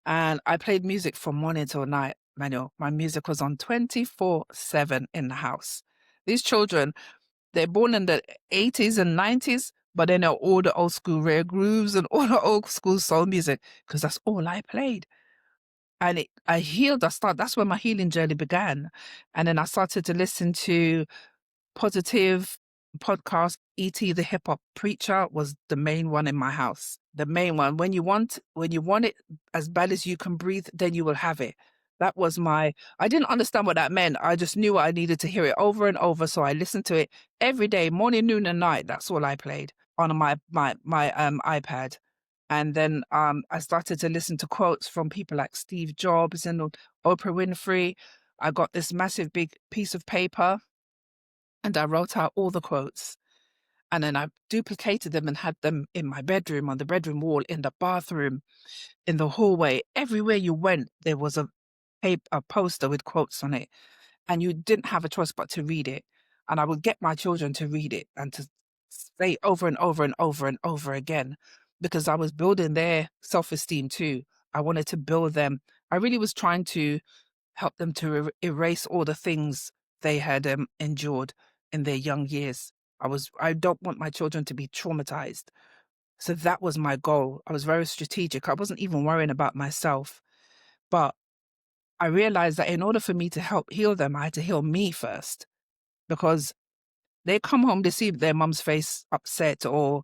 And I played music from morning till night, Manuel. My music was on 24/7 in the house. These children, they're born in the 80s and 90s, but they know all the old school rare grooves and all the old school soul music because that's all I played. And I healed. That's when my healing journey began. And then I started to listen to positive podcast. E.T. the hip hop preacher was the main one in my house. The main one. When you want it as bad as you can breathe, then you will have it. That was I didn't understand what that meant. I just knew I needed to hear it over and over. So I listened to it every day, morning, noon, and night. That's all I played on my iPad. And then I started to listen to quotes from people like Steve Jobs and Oprah Winfrey. I got this massive big piece of paper and I wrote out all the quotes. And then I duplicated them and had them in my bedroom, on the bedroom wall, in the bathroom, in the hallway. Everywhere you went, there was a poster with quotes on it. And you didn't have a choice but to read it. And I would get my children to read it and to say over and over and over and over again, because I was building their self-esteem too. I wanted to build them. I really was trying to help them to erase all the things they had endured in their young years. I don't want my children to be traumatized. So that was my goal. I was very strategic. I wasn't even worrying about myself. But I realized that in order for me to help heal them, I had to heal me first, because they come home, they see their mum's face upset or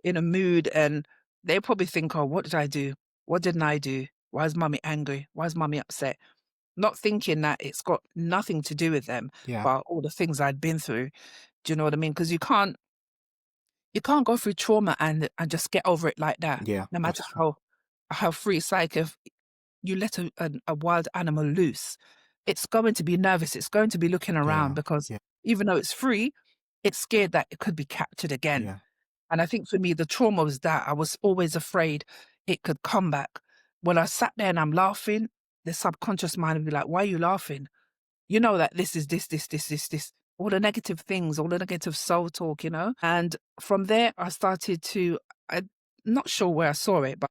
in a mood, and they probably think, oh, what did I do? What didn't I do? Why is mummy angry? Why is mummy upset? Not thinking that it's got nothing to do with them, Yeah. but all the things I'd been through. Do you know what I mean? Because you can't go through trauma and just get over it like that. Yeah. No matter That's true. how free it's like, if you let a wild animal loose, it's going to be nervous. It's going to be looking around, Yeah. because Yeah. even though it's free, it's scared that it could be captured again. Yeah. And I think for me, the trauma was that I was always afraid it could come back. When I sat there and I'm laughing, the subconscious mind would be like, why are you laughing? You know that this is this, all the negative things, all the negative soul talk. And from there, I started to, I'm not sure where I saw it, but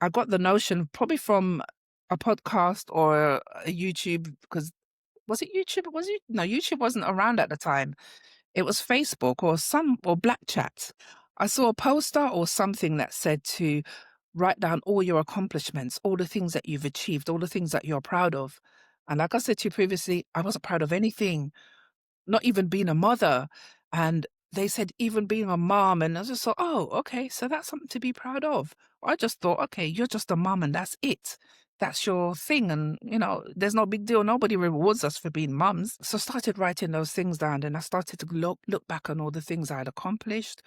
I got the notion probably from a podcast or a YouTube, because was it YouTube? No, YouTube wasn't around at the time. It was Facebook or Black Chat. I saw a poster or something that said to write down all your accomplishments, all the things that you've achieved, all the things that you're proud of. And like I said to you previously, I wasn't proud of anything, not even being a mother. And they said even being a mom. And I just thought, oh, okay, so that's something to be proud of. I just thought, okay, you're just a mom and that's it. That's your thing. And, there's no big deal. Nobody rewards us for being mums. So I started writing those things down, and I started to look back on all the things I had accomplished,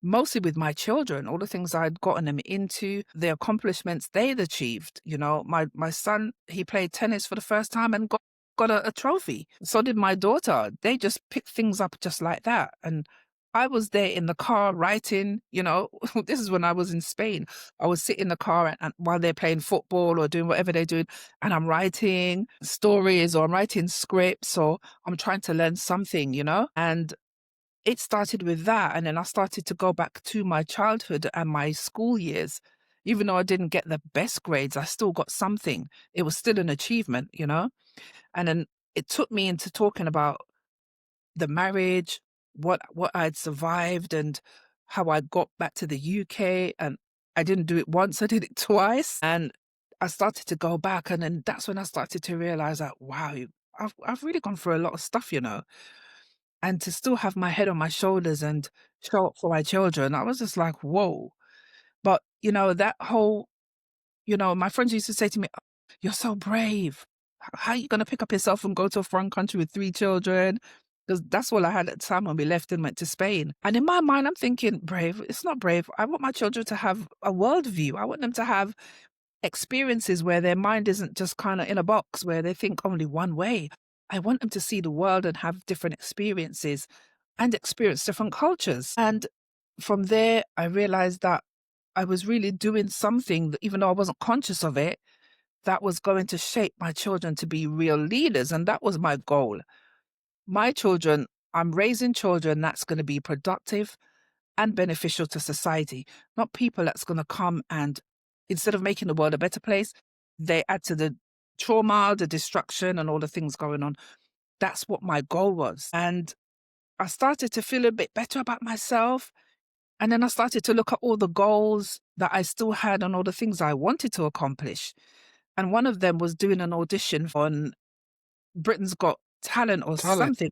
mostly with my children, all the things I'd gotten them into, the accomplishments they'd achieved. My son, he played tennis for the first time and got a trophy. So did my daughter. They just picked things up just like that. And I was there in the car writing, this is when I was in Spain. I would sit in the car and while they're playing football or doing whatever they're doing, and I'm writing stories or I'm writing scripts or I'm trying to learn something. And it started with that. And then I started to go back to my childhood and my school years. Even though I didn't get the best grades, I still got something. It was still an achievement. And then it took me into talking about the marriage, what I'd survived and how I got back to the UK. And I didn't do it once, I did it twice. And I started to go back. And then that's when I started to realize that, wow, I've really gone through a lot of stuff. And to still have my head on my shoulders and show up for my children, I was just like, whoa. But, that whole, my friends used to say to me, "Oh, you're so brave. How are you going to pick up yourself and go to a foreign country with 3 children?" Because that's all I had at the time when we left and went to Spain. And in my mind, I'm thinking, brave. It's not brave. I want my children to have a worldview. I want them to have experiences where their mind isn't just kind of in a box where they think only one way. I want them to see the world and have different experiences and experience different cultures. And from there, I realized that I was really doing something that, even though I wasn't conscious of it, that was going to shape my children to be real leaders. And that was my goal. My children, I'm raising children that's going to be productive and beneficial to society, not people that's going to come and, instead of making the world a better place, they add to the trauma, the destruction, and all the things going on. That's what my goal was. And I started to feel a bit better about myself. And then I started to look at all the goals that I still had and all the things I wanted to accomplish. And one of them was doing an audition on Britain's Got Talent or Talent.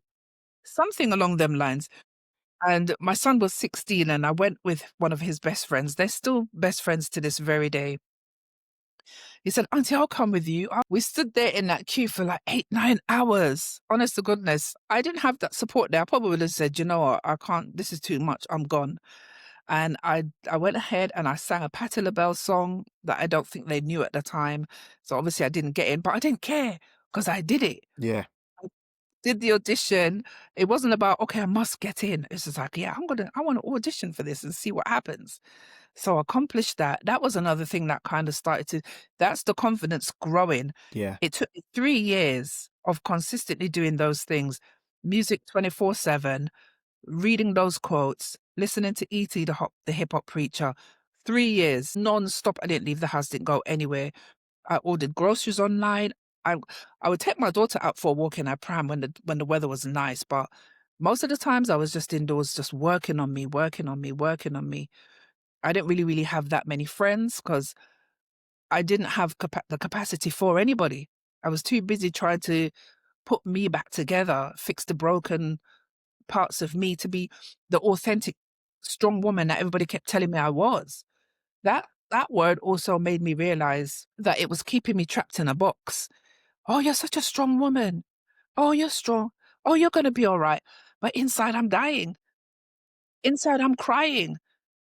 something along them lines. And my son was 16 and I went with one of his best friends. They're still best friends to this very day. He said, Auntie, I'll come with you. We stood there in that queue for like 8, 9 hours. Honest to goodness. I didn't have that support there. I probably would have said, you know what, I can't, this is too much. I'm gone. And I went ahead and I sang a Patti LaBelle song that I don't think they knew at the time. So obviously I didn't get in, but I didn't care because I did it. Yeah. I did the audition. It wasn't about, okay, I must get in. It's just like, yeah, I want to audition for this and see what happens. So I accomplished that. That was another thing that kind of that's the confidence growing. Yeah. It took me 3 years of consistently doing those things, music 24/7, reading those quotes, listening to E.T. the hip hop preacher. 3 years non-stop. I didn't leave the house, didn't go anywhere. I ordered groceries online. I I would take my daughter out for a walk in her pram when the weather was nice, but most of the times I was just indoors, just working on me, working on me, working on me. I didn't really have that many friends because I didn't have the capacity for anybody. I was too busy trying to put me back together, fix the broken parts of me to be the authentic, strong woman that everybody kept telling me I was. That word also made me realize that it was keeping me trapped in a box. "Oh, you're such a strong woman. Oh, you're strong. Oh, you're gonna be all right." But inside I'm dying. Inside I'm crying.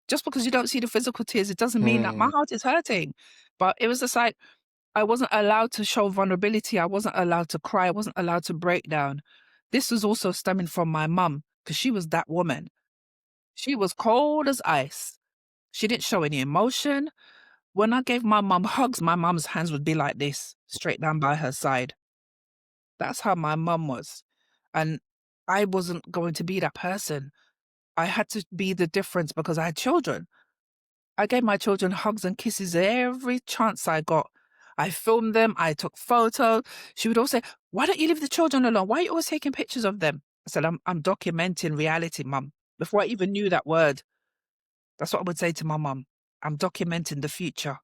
Just because you don't see the physical tears, it doesn't mean that my Mm. heart is hurting. But it was just like I wasn't allowed to show vulnerability. I wasn't allowed to cry. I wasn't allowed to break down. This was also stemming from my mum because she was that woman. She was cold as ice. She didn't show any emotion. When I gave my mum hugs, my mum's hands would be like this, straight down by her side. That's how my mum was. And I wasn't going to be that person. I had to be the difference because I had children. I gave my children hugs and kisses every chance I got. I filmed them, I took photos. She would always say, "Why don't you leave the children alone? Why are you always taking pictures of them?" I said, I'm documenting reality, mum. Before I even knew that word, that's what I would say to my mum. I'm documenting the future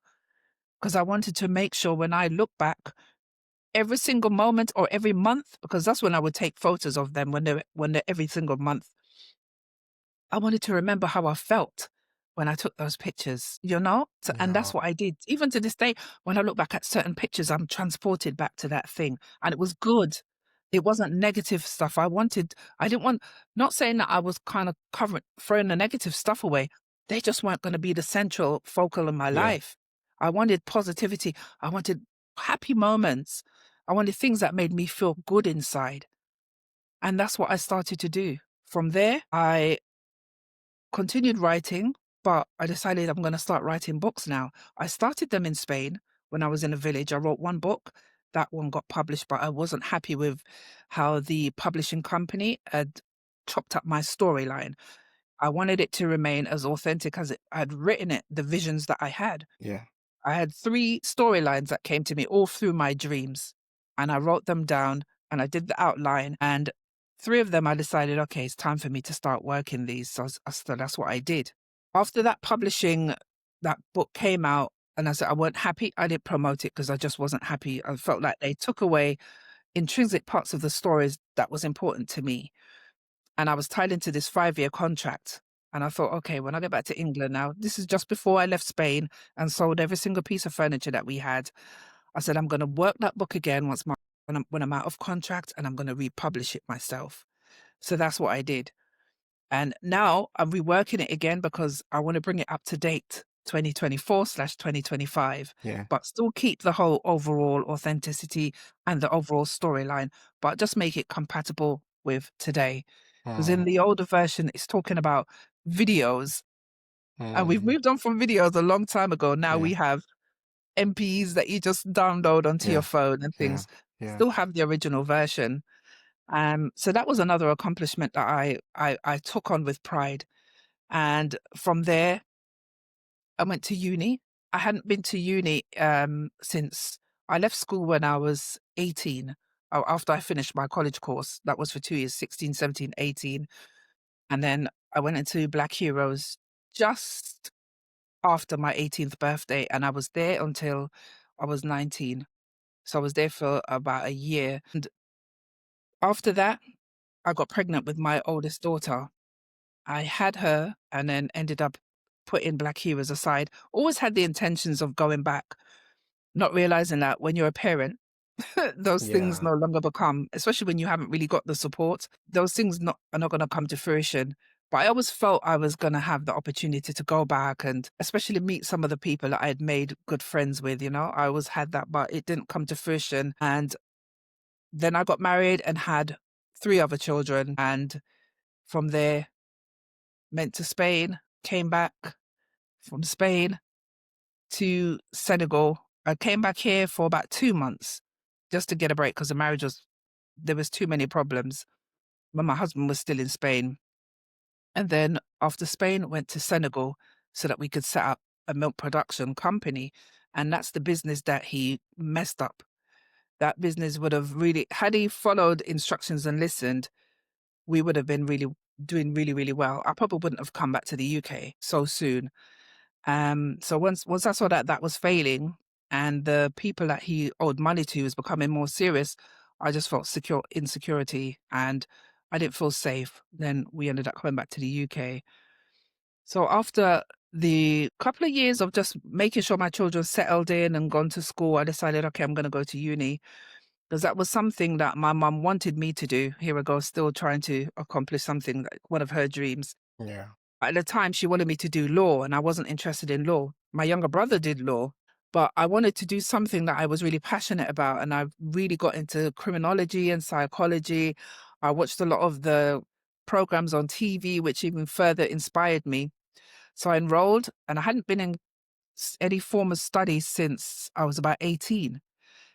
because I wanted to make sure when I look back, every single moment or every month, because that's when I would take photos of them when they're every single month. I wanted to remember how I felt when I took those pictures, you know? So, and Yeah. that's what I did. Even to this day, when I look back at certain pictures, I'm transported back to that thing. And it was good. It wasn't negative stuff. I didn't want, not saying that I was kind of throwing the negative stuff away. They just weren't going to be the central focal in my Yeah. life. I wanted positivity. I wanted happy moments. I wanted things that made me feel good inside. And that's what I started to do. From there, I continued writing, but I decided I'm gonna start writing books now. I started them in Spain when I was in a village. I wrote one book. That one got published, but I wasn't happy with how the publishing company had chopped up my storyline. I wanted it to remain as authentic as I'd written it, the visions that I had. Yeah. I had 3 storylines that came to me all through my dreams, and I wrote them down, and I did the outline, and 3 of them I decided, "Okay, it's time for me to start working these," so that's what I did. After that publishing that book came out, and I said I weren't happy, I didn't promote it because I just wasn't happy. I felt like they took away intrinsic parts of the stories that was important to me. And I was tied into this 5-year contract. And I thought, okay, when I get back to England now, this is just before I left Spain and sold every single piece of furniture that we had. I said, I'm going to work that book again when I'm out of contract and I'm going to republish it myself. So that's what I did. And now I'm reworking it again because I want to bring it up to date 2024/2025, Yeah. but still keep the whole overall authenticity and the overall storyline, but just make it compatible with today. Because in Mm. the older version, it's talking about videos, and we've Mm. moved on from videos a long time ago. Now Yeah. we have MPs that you just download onto your Yeah. phone and Yeah. things. Yeah. Still have the original version. So that was another accomplishment that I took on with pride. And from there, I went to uni. I hadn't been to uni since I left school when I was 18. After I finished my college course, that was for 2 years, 16, 17, 18. And then I went into Black Heroes just after my 18th birthday, and I was there until I was 19. So I was there for about a year. And after that, I got pregnant with my oldest daughter. I had her and then ended up putting Black Heroes aside. Always had the intentions of going back, not realizing that when you're a parent, those things Yeah. no longer become, especially when you haven't really got the support, those things are not going to come to fruition. But I always felt I was going to have the opportunity to go back and especially meet some of the people that I had made good friends with, you know. I always had that, but it didn't come to fruition. And then I got married and had 3 other children. And from there, went to Spain, came back from Spain to Senegal. I came back here for about 2 months just to get a break because the marriage there was too many problems when my husband was still in Spain. And then after Spain, went to Senegal so that we could set up a milk production company. And that's the business that he messed up. That business would have really, had he followed instructions and listened, we would have been doing really well. I probably wouldn't have come back to the UK so soon. So once I saw that that was failing and the people that he owed money to was becoming more serious, I just felt insecurity and I didn't feel safe. Then we ended up coming back to the UK. So after the couple of years of just making sure my children settled in and gone to school, I decided, okay, I'm going to go to uni because that was something that my mum wanted me to do. Here I go, still trying to accomplish something, like one of her dreams. Yeah. At the time, she wanted me to do law, and I wasn't interested in law. My younger brother did law, but I wanted to do something that I was really passionate about. And I really got into criminology and psychology. I watched a lot of the programs on TV, which even further inspired me. So I enrolled, and I hadn't been in any form of study since I was about 18.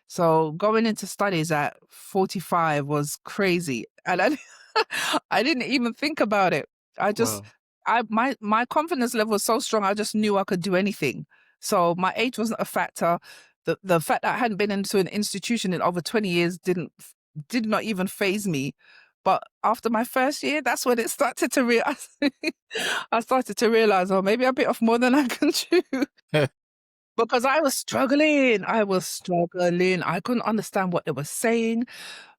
So going into studies at 45 was crazy. And I didn't even think about it. I just, Well, my confidence level was so strong, I just knew I could do anything. So my age wasn't a factor. The fact that I hadn't been into an institution in over 20 years did not even faze me. But after my first year, that's when it started to realize, I started to realize, oh, maybe I bit off more than I can chew. Because I was struggling. I couldn't understand what they were saying.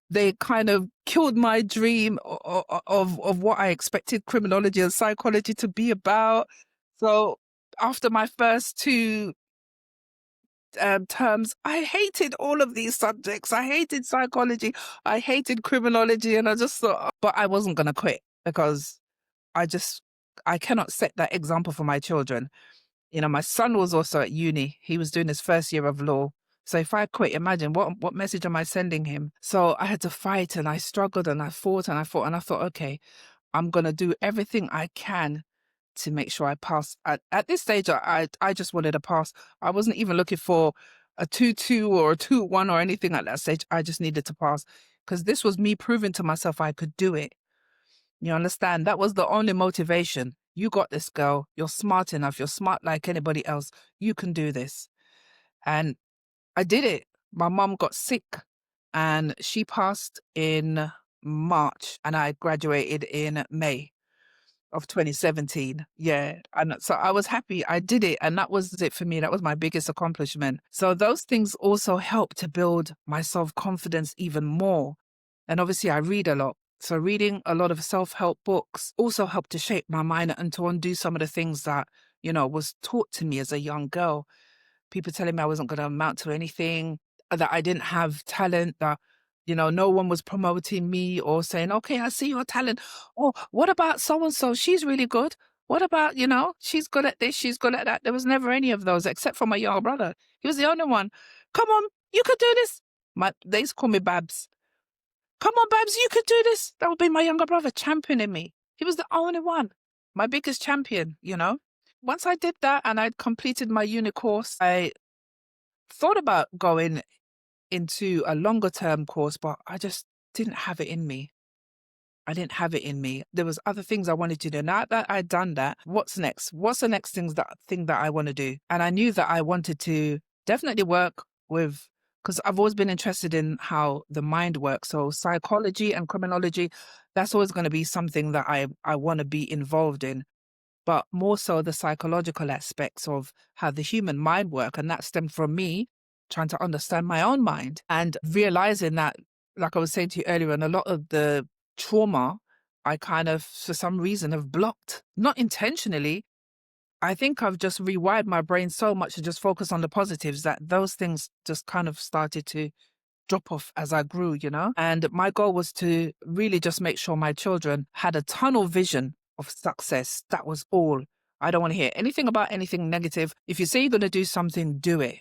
They kind of killed my dream of what I expected criminology and psychology to be about. So after my first 2 terms, I hated all of these subjects. I hated psychology. I hated criminology. And I just thought, but I wasn't going to quit because I just, I cannot set that example for my children. You know, my son was also at uni. He was doing his first year of law. So if I quit, imagine what message am I sending him? So I had to fight and I struggled and I fought and I fought and I thought, okay, I'm going to do everything I can to make sure I pass. At this stage, I just wanted to pass. I wasn't even looking for a 2-2 or a 2-1 or anything at that stage. I just needed to pass because this was me proving to myself I could do it. You understand? That was the only motivation. You got this, girl. You're smart enough. You're smart like anybody else. You can do this. And I did it. My mom got sick and she passed in March and I graduated in May of 2017. Yeah. And so I was happy. I did it. And that was it for me. That was my biggest accomplishment. So those things also helped to build my self-confidence even more. And obviously I read a lot. So reading a lot of self-help books also helped to shape my mind and to undo some of the things that, you know, was taught to me as a young girl. People telling me I wasn't going to amount to anything, that I didn't have talent, that, you know, no one was promoting me or saying, okay, I see your talent. Oh, what about so-and-so? She's really good. What about, you know, she's good at this, she's good at that. There was never any of those except for my younger brother. He was the only one. Come on, you could do this. They used to call me Babs. Come on, Babs, you could do this. That would be my younger brother championing me. He was the only one, my biggest champion, you know. Once I did that and I'd completed my uni course, I thought about going into a longer term course, but I just didn't have it in me. I didn't have it in me. There was other things I wanted to do. Now that I'd done that, what's next? What's the next thing that I want to do? And I knew that I wanted to definitely work with, because I've always been interested in how the mind works. So psychology and criminology, that's always going to be something that I want to be involved in, but more so the psychological aspects of how the human mind work. And that stemmed from me trying to understand my own mind and realizing that, like I was saying to you earlier, and a lot of the trauma I kind of, for some reason, have blocked, not intentionally. I think I've just rewired my brain so much to just focus on the positives that those things just kind of started to drop off as I grew, you know? And my goal was to really just make sure my children had a tunnel vision of success. That was all. I don't want to hear anything about anything negative. If you say you're going to do something, do it.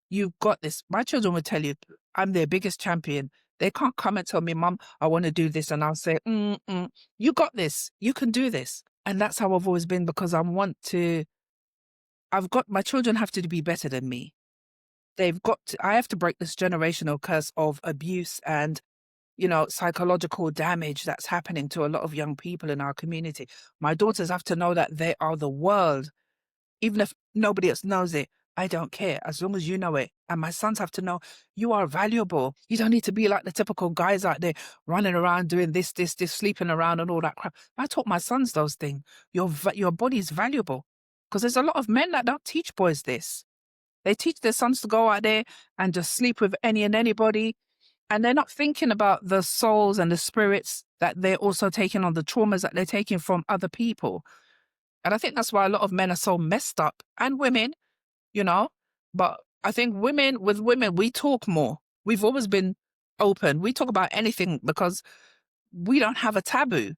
You've got this. My children will tell you, I'm their biggest champion. They can't come and tell me, Mum, I want to do this. And I'll say, you got this. You can do this. And that's how I've always been, because my children have to be better than me. I have to break this generational curse of abuse and, psychological damage that's happening to a lot of young people in our community. My daughters have to know that they are the world. Even if nobody else knows it, I don't care, as long as you know it. And my sons have to know you are valuable. You don't need to be like the typical guys out there running around doing this, sleeping around and all that crap. I taught my sons those things. Your body's valuable. Because there's a lot of men that don't teach boys this. They teach their sons to go out there and just sleep with any and anybody. And they're not thinking about the souls and the spirits that they're also taking on, the traumas that they're taking from other people. And I think that's why a lot of men are so messed up, and women, you know. But I think with women, we talk more. We've always been open. We talk about anything because we don't have a taboo.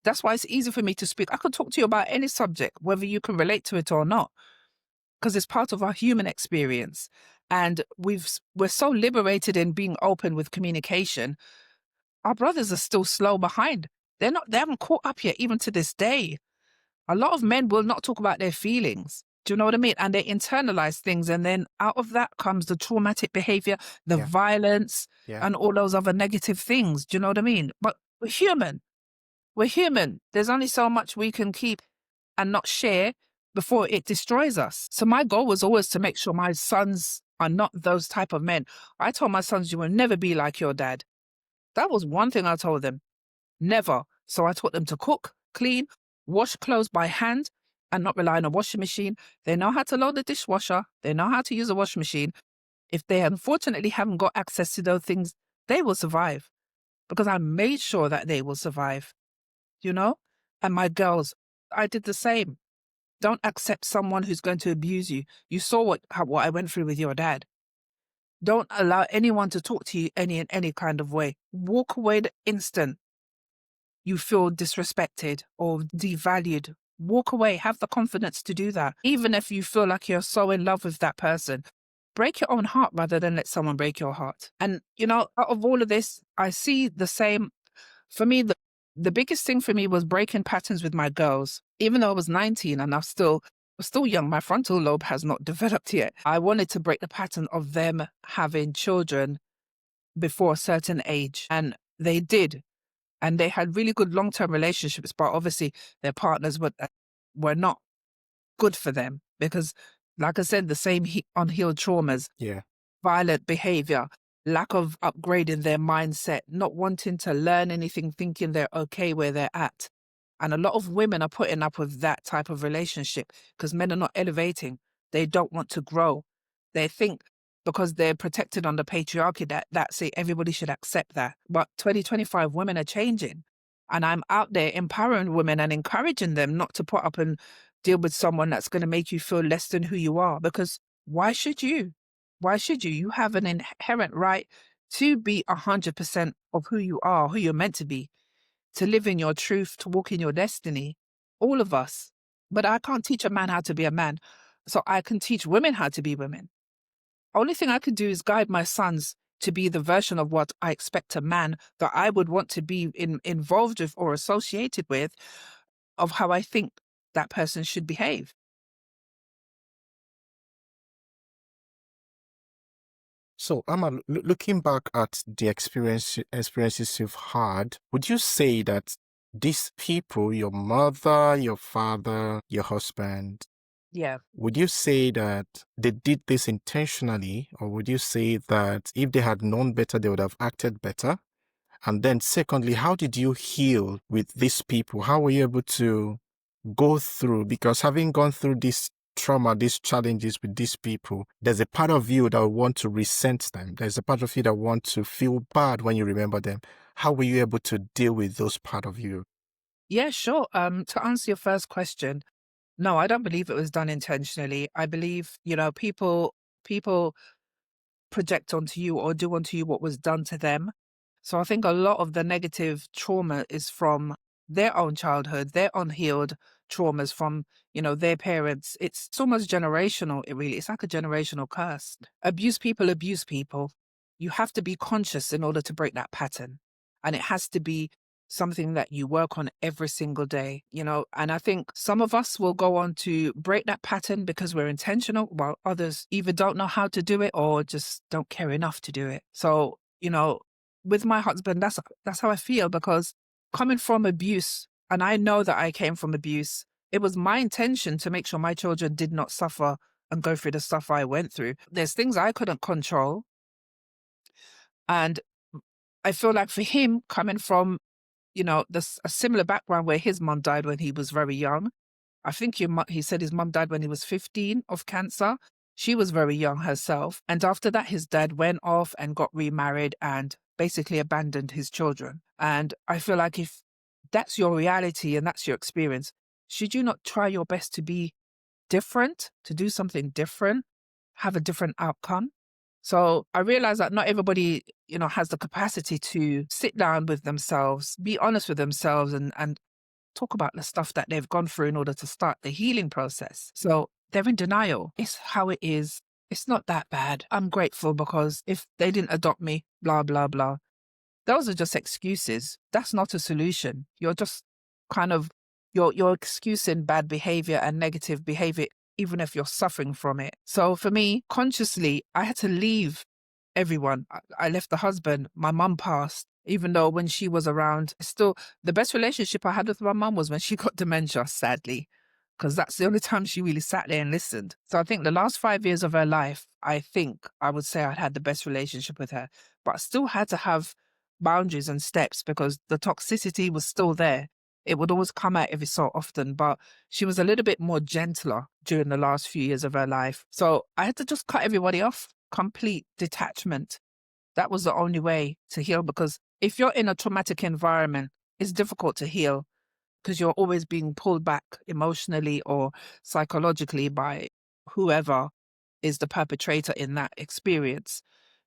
That's why it's easy for me to speak. I could talk to you about any subject, whether you can relate to it or not, because it's part of our human experience. And we're so liberated in being open with communication. Our brothers are still slow behind. They haven't caught up yet, even to this day. A lot of men will not talk about their feelings. Do you know what I mean? And they internalize things. And then out of that comes the traumatic behavior, the Yeah. violence, Yeah. and all those other negative things. Do you know what I mean? But we're human. We're human. There's only so much we can keep and not share before it destroys us. So my goal was always to make sure my sons are not those type of men. I told my sons, you will never be like your dad. That was one thing I told them. Never. So I taught them to cook, clean, wash clothes by hand, and not rely on a washing machine. They know how to load the dishwasher. They know how to use a washing machine. If they unfortunately haven't got access to those things, they will survive, because I made sure that they will survive, you know? And my girls, I did the same. Don't accept someone who's going to abuse you. You saw what I went through with your dad. Don't allow anyone to talk to you in any kind of way. Walk away the instant you feel disrespected or devalued. Walk away. Have the confidence to do that. Even if you feel like you're so in love with that person, break your own heart rather than let someone break your heart. And, out of all of this, I see the same. For me, the biggest thing for me was breaking patterns with my girls. Even though I was 19 and was still young, my frontal lobe has not developed yet. I wanted to break the pattern of them having children before a certain age. And they did. And they had really good long-term relationships, but obviously their partners were not good for them because, like I said, the same unhealed traumas, Yeah. violent behavior, lack of upgrading their mindset, not wanting to learn anything, thinking they're okay where they're at. And a lot of women are putting up with that type of relationship because men are not elevating. They don't want to grow. They think because they're protected under patriarchy that's it, everybody should accept that. But 2025 women are changing. And I'm out there empowering women and encouraging them not to put up and deal with someone that's going to make you feel less than who you are. Because why should you? Why should you? You have an inherent right to be 100% of who you are, who you're meant to be, to live in your truth, to walk in your destiny. All of us. But I can't teach a man how to be a man. So I can teach women how to be women. Only thing I could do is guide my sons to be the version of what I expect a man that I would want to be involved with or associated with, of how I think that person should behave. So, Amma, looking back at the experiences you've had, would you say that these people, your mother, your father, your husband, Yeah. would you say that they did this intentionally, or would you say that if they had known better, they would have acted better? And then secondly, how did you heal with these people? How were you able to go through? Because having gone through this trauma, these challenges with these people, there's a part of you that will want to resent them. There's a part of you that want to feel bad when you remember them. How were you able to deal with those part of you? Yeah, sure. To answer your first question, no, I don't believe it was done intentionally. I believe, people project onto you or do onto you what was done to them. So I think a lot of the negative trauma is from their own childhood, their unhealed traumas from, their parents. It's almost generational. It's like a generational curse. Abuse people abuse people. You have to be conscious in order to break that pattern. And it has to be something that you work on every single day, and I think some of us will go on to break that pattern because we're intentional, while others either don't know how to do it or just don't care enough to do it. So, with my husband, that's how I feel, because coming from abuse, and I know that I came from abuse, it was my intention to make sure my children did not suffer and go through the stuff I went through. There's things I couldn't control. And I feel like for him, coming from, this a similar background where his mum died when he was very young. I think he said his mum died when he was 15 of cancer. She was very young herself. And after that, his dad went off and got remarried and basically abandoned his children. And I feel like if that's your reality and that's your experience, should you not try your best to be different, to do something different, have a different outcome? So I realize that not everybody, has the capacity to sit down with themselves, be honest with themselves, and talk about the stuff that they've gone through in order to start the healing process. So they're in denial. It's how it is. It's not that bad. I'm grateful because if they didn't adopt me, blah, blah, blah. Those are just excuses. That's not a solution. You're just kind of, you're excusing bad behavior and negative behavior, even if you're suffering from it. So for me, consciously, I had to leave everyone. I left the husband. My mum passed, even though when she was around, still the best relationship I had with my mum was when she got dementia, sadly, because that's the only time she really sat there and listened. So I think the last 5 years of her life, I think I would say I had the best relationship with her, but I still had to have boundaries and steps because the toxicity was still there. It would always come out every so often, but she was a little bit more gentler during the last few years of her life. So I had to just cut everybody off, complete detachment. That was the only way to heal, because if you're in a traumatic environment, it's difficult to heal because you're always being pulled back emotionally or psychologically by whoever is the perpetrator in that experience.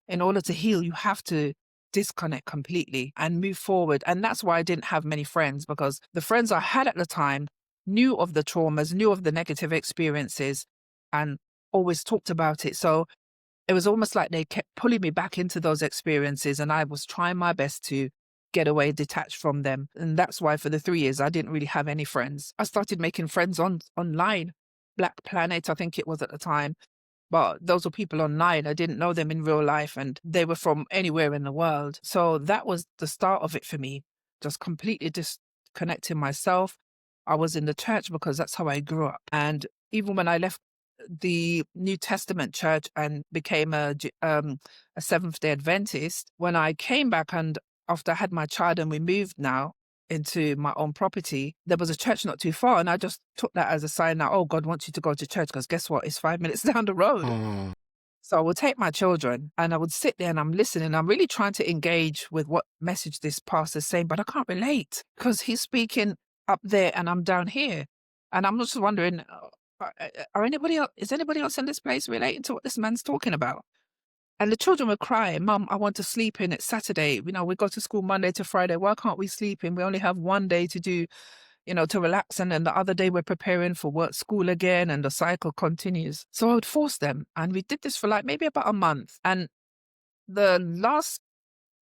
In order to heal, you have to disconnect completely and move forward. And that's why I didn't have many friends, because the friends I had at the time knew of the traumas, knew of the negative experiences, and always talked about it. So it was almost like they kept pulling me back into those experiences, and I was trying my best to get away, detached from them. And that's why for the 3 years, I didn't really have any friends. I started making friends online. Black Planet, I think it was at the time. But those were people online. I didn't know them in real life, and they were from anywhere in the world. So that was the start of it for me, just completely disconnecting myself. I was in the church because that's how I grew up. And even when I left the New Testament church and became a Seventh-day Adventist, when I came back and after I had my child and we moved now into my own property, there was a church not too far. And I just took that as a sign that, oh, God wants you to go to church, because guess what? It's 5 minutes down the road. Mm. So I would take my children and I would sit there and I'm listening. I'm really trying to engage with what message this pastor's saying, but I can't relate because he's speaking up there and I'm down here. And I'm just wondering, is anybody else in this place relating to what this man's talking about? And the children were crying, Mum, I want to sleep in. It's Saturday. We go to school Monday to Friday. Why can't we sleep in? We only have one day to do, to relax. And then the other day we're preparing for work, school again, and the cycle continues. So I would force them. And we did this for like maybe about a month. And the last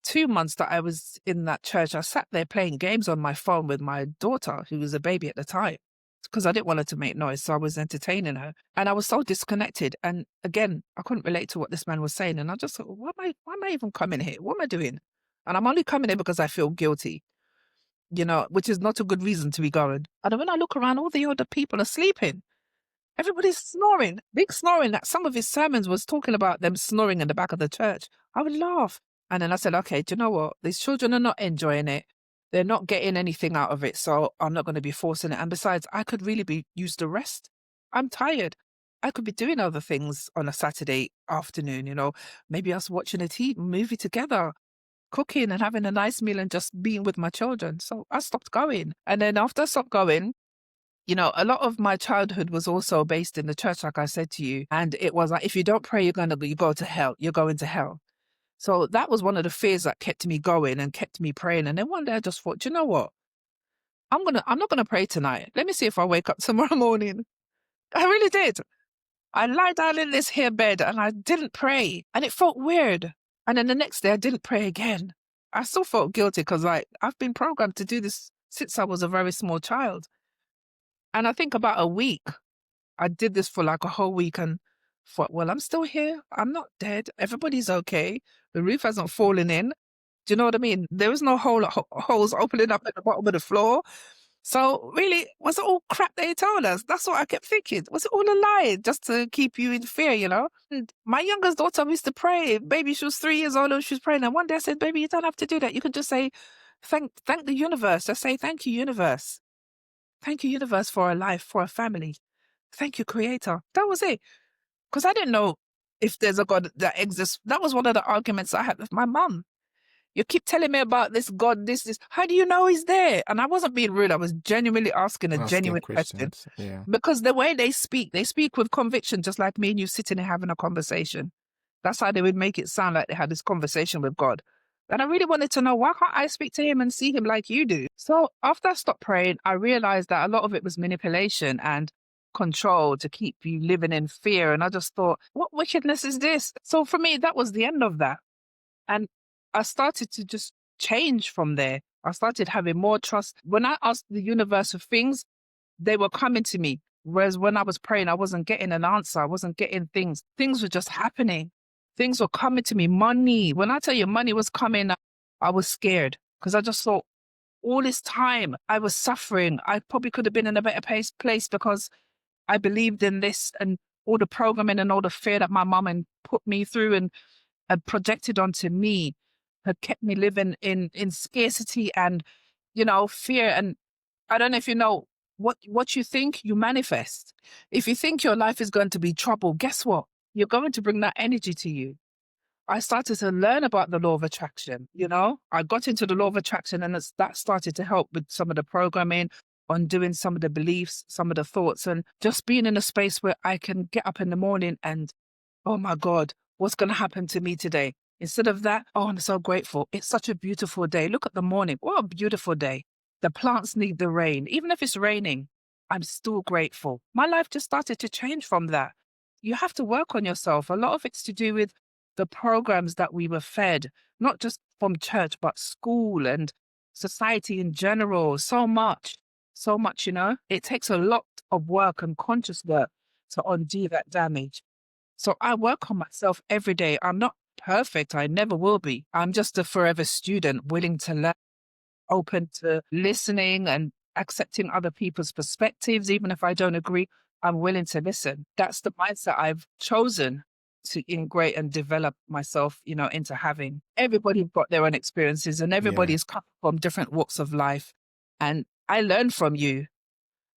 2 months that I was in that church, I sat there playing games on my phone with my daughter, who was a baby at the time, because I didn't want her to make noise. So I was entertaining her. And I was so disconnected. And again, I couldn't relate to what this man was saying. And I just thought, why am I even coming here? What am I doing? And I'm only coming here because I feel guilty, which is not a good reason to be going. And then when I look around, all the other people are sleeping. Everybody's snoring, big snoring. That some of his sermons was talking about them snoring in the back of the church. I would laugh. And then I said, okay, do you know what? These children are not enjoying it. They're not getting anything out of it. So I'm not going to be forcing it. And besides, I could really be used to rest. I'm tired. I could be doing other things on a Saturday afternoon, maybe us watching a TV movie together, cooking and having a nice meal and just being with my children. So I stopped going. And then after I stopped going, a lot of my childhood was also based in the church, like I said to you. And it was like, if you don't pray, you go to hell. You're going to hell. So that was one of the fears that kept me going and kept me praying. And then one day I just thought, you know what? I'm not gonna pray tonight. Let me see if I wake up tomorrow morning. I really did. I lied down in this here bed and I didn't pray, and it felt weird. And then the next day I didn't pray again. I still felt guilty because like I've been programmed to do this since I was a very small child. And I think about a week, I did this for like a whole week and thought, well, I'm still here. I'm not dead. Everybody's okay. The roof hasn't fallen in. Do you know what I mean? There was no holes opening up at the bottom of the floor. So really, was it all crap they told us? That's what I kept thinking. Was it all a lie just to keep you in fear, you know? And my youngest daughter used to pray. Baby, she was 3 years old and she was praying. And one day I said, baby, you don't have to do that. You can just say, thank the universe. Just say, thank you, universe. Thank you, universe, for a life, for a family. Thank you, creator. That was it. Because I didn't know if there's a God that exists. That was one of the arguments I had with my mum. You keep telling me about this God, this. How do you know he's there? And I wasn't being rude. I was genuinely asking a Asking genuine question. questions. Yeah. Because the way they speak with conviction, just like me and you sitting and having a conversation. That's how they would make it sound like they had this conversation with God. And I really wanted to know, why can't I speak to him and see him like you do? So after I stopped praying, I realized that a lot of it was manipulation and control to keep you living in fear. And I just thought, what wickedness is this? So for me, that was the end of that. And I started to just change from there. I started having more trust. When I asked the universe of things, they were coming to me. Whereas when I was praying, I wasn't getting an answer. I wasn't getting things. Things were just happening. Things were coming to me. Money. When I tell you money was coming, I was scared because I just thought all this time I was suffering. I probably could have been in a better place because I believed in this and all the programming and all the fear that my mum and put me through and projected onto me had kept me living in scarcity and, fear. And I don't know if you know what you think, you manifest. If you think your life is going to be trouble, guess what? You're going to bring that energy to you. I started to learn about the law of attraction. I got into the law of attraction and that started to help with some of the programming on doing some of the beliefs, some of the thoughts, and just being in a space where I can get up in the morning and, oh my God, what's going to happen to me today? Instead of that, oh, I'm so grateful. It's such a beautiful day. Look at the morning. What a beautiful day. The plants need the rain. Even if it's raining, I'm still grateful. My life just started to change from that. You have to work on yourself. A lot of it's to do with the programs that we were fed, not just from church, but school and society in general. So much, It takes a lot of work and conscious work to undo that damage. So I work on myself every day. I'm not perfect. I never will be. I'm just a forever student, willing to learn, open to listening and accepting other people's perspectives. Even if I don't agree, I'm willing to listen. That's the mindset I've chosen to integrate and develop myself, into having. Everybody's got their own experiences and Yeah. everybody's come from different walks of life. And I learn from you.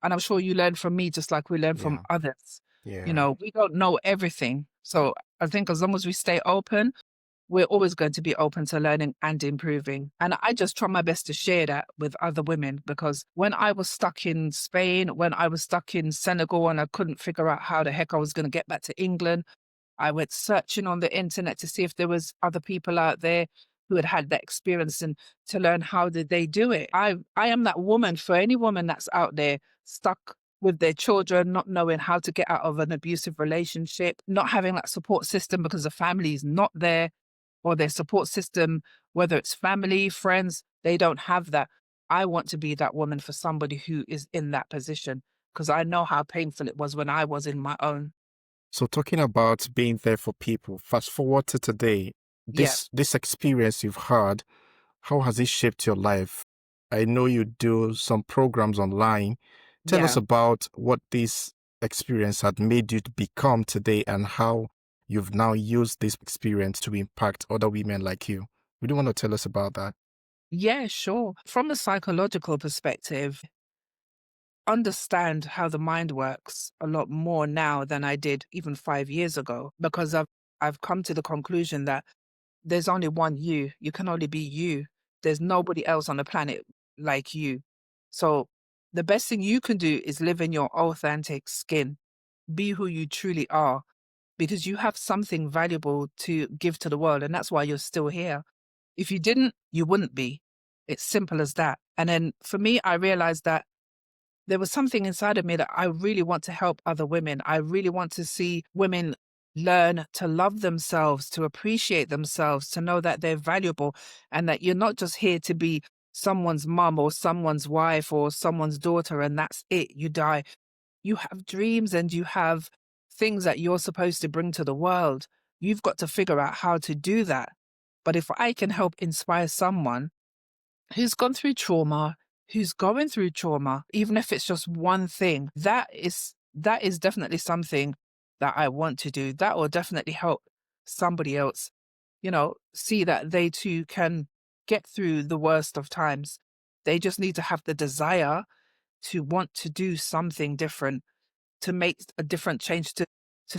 And I'm sure you learn from me, just like we learn from Yeah. others. Yeah. We don't know everything. So I think as long as we stay open, we're always going to be open to learning and improving. And I just try my best to share that with other women because when I was stuck in Spain, when I was stuck in Senegal and I couldn't figure out how the heck I was going to get back to England, I went searching on the internet to see if there was other people out there who had had that experience and to learn how did they do it. I am that woman for any woman that's out there stuck with their children, not knowing how to get out of an abusive relationship, not having that support system because the family is not there or their support system, whether it's family, friends, they don't have that. I want to be that woman for somebody who is in that position because I know how painful it was when I was in my own. So talking about being there for people, fast forward to today, Yeah. this experience you've had, how has it shaped your life? I know you do some programs online. Tell us Yeah. about what this experience had made you to become today and how you've now used this experience to impact other women like you. Would you want to tell us about that? Yeah, sure. From a psychological perspective, understand how the mind works a lot more now than I did even 5 years ago because I've come to the conclusion that there's only one you. You can only be you. There's nobody else on the planet like you. So the best thing you can do is live in your authentic skin. Be who you truly are because you have something valuable to give to the world and that's why you're still here. If you didn't, you wouldn't be. It's simple as that. And then for me, I realized that there was something inside of me that I really want to help other women. I really want to see women learn to love themselves, to appreciate themselves, to know that they're valuable and that you're not just here to be someone's mum or someone's wife or someone's daughter and that's it. You die. You have dreams and you have things that you're supposed to bring to the world. You've got to figure out how to do that. But if I can help inspire someone who's gone through trauma, who's going through trauma, even if it's just one thing, that is definitely something that I want to do. That will definitely help somebody else, see that they too can get through the worst of times. They just need to have the desire to want to do something different, to make a different change, to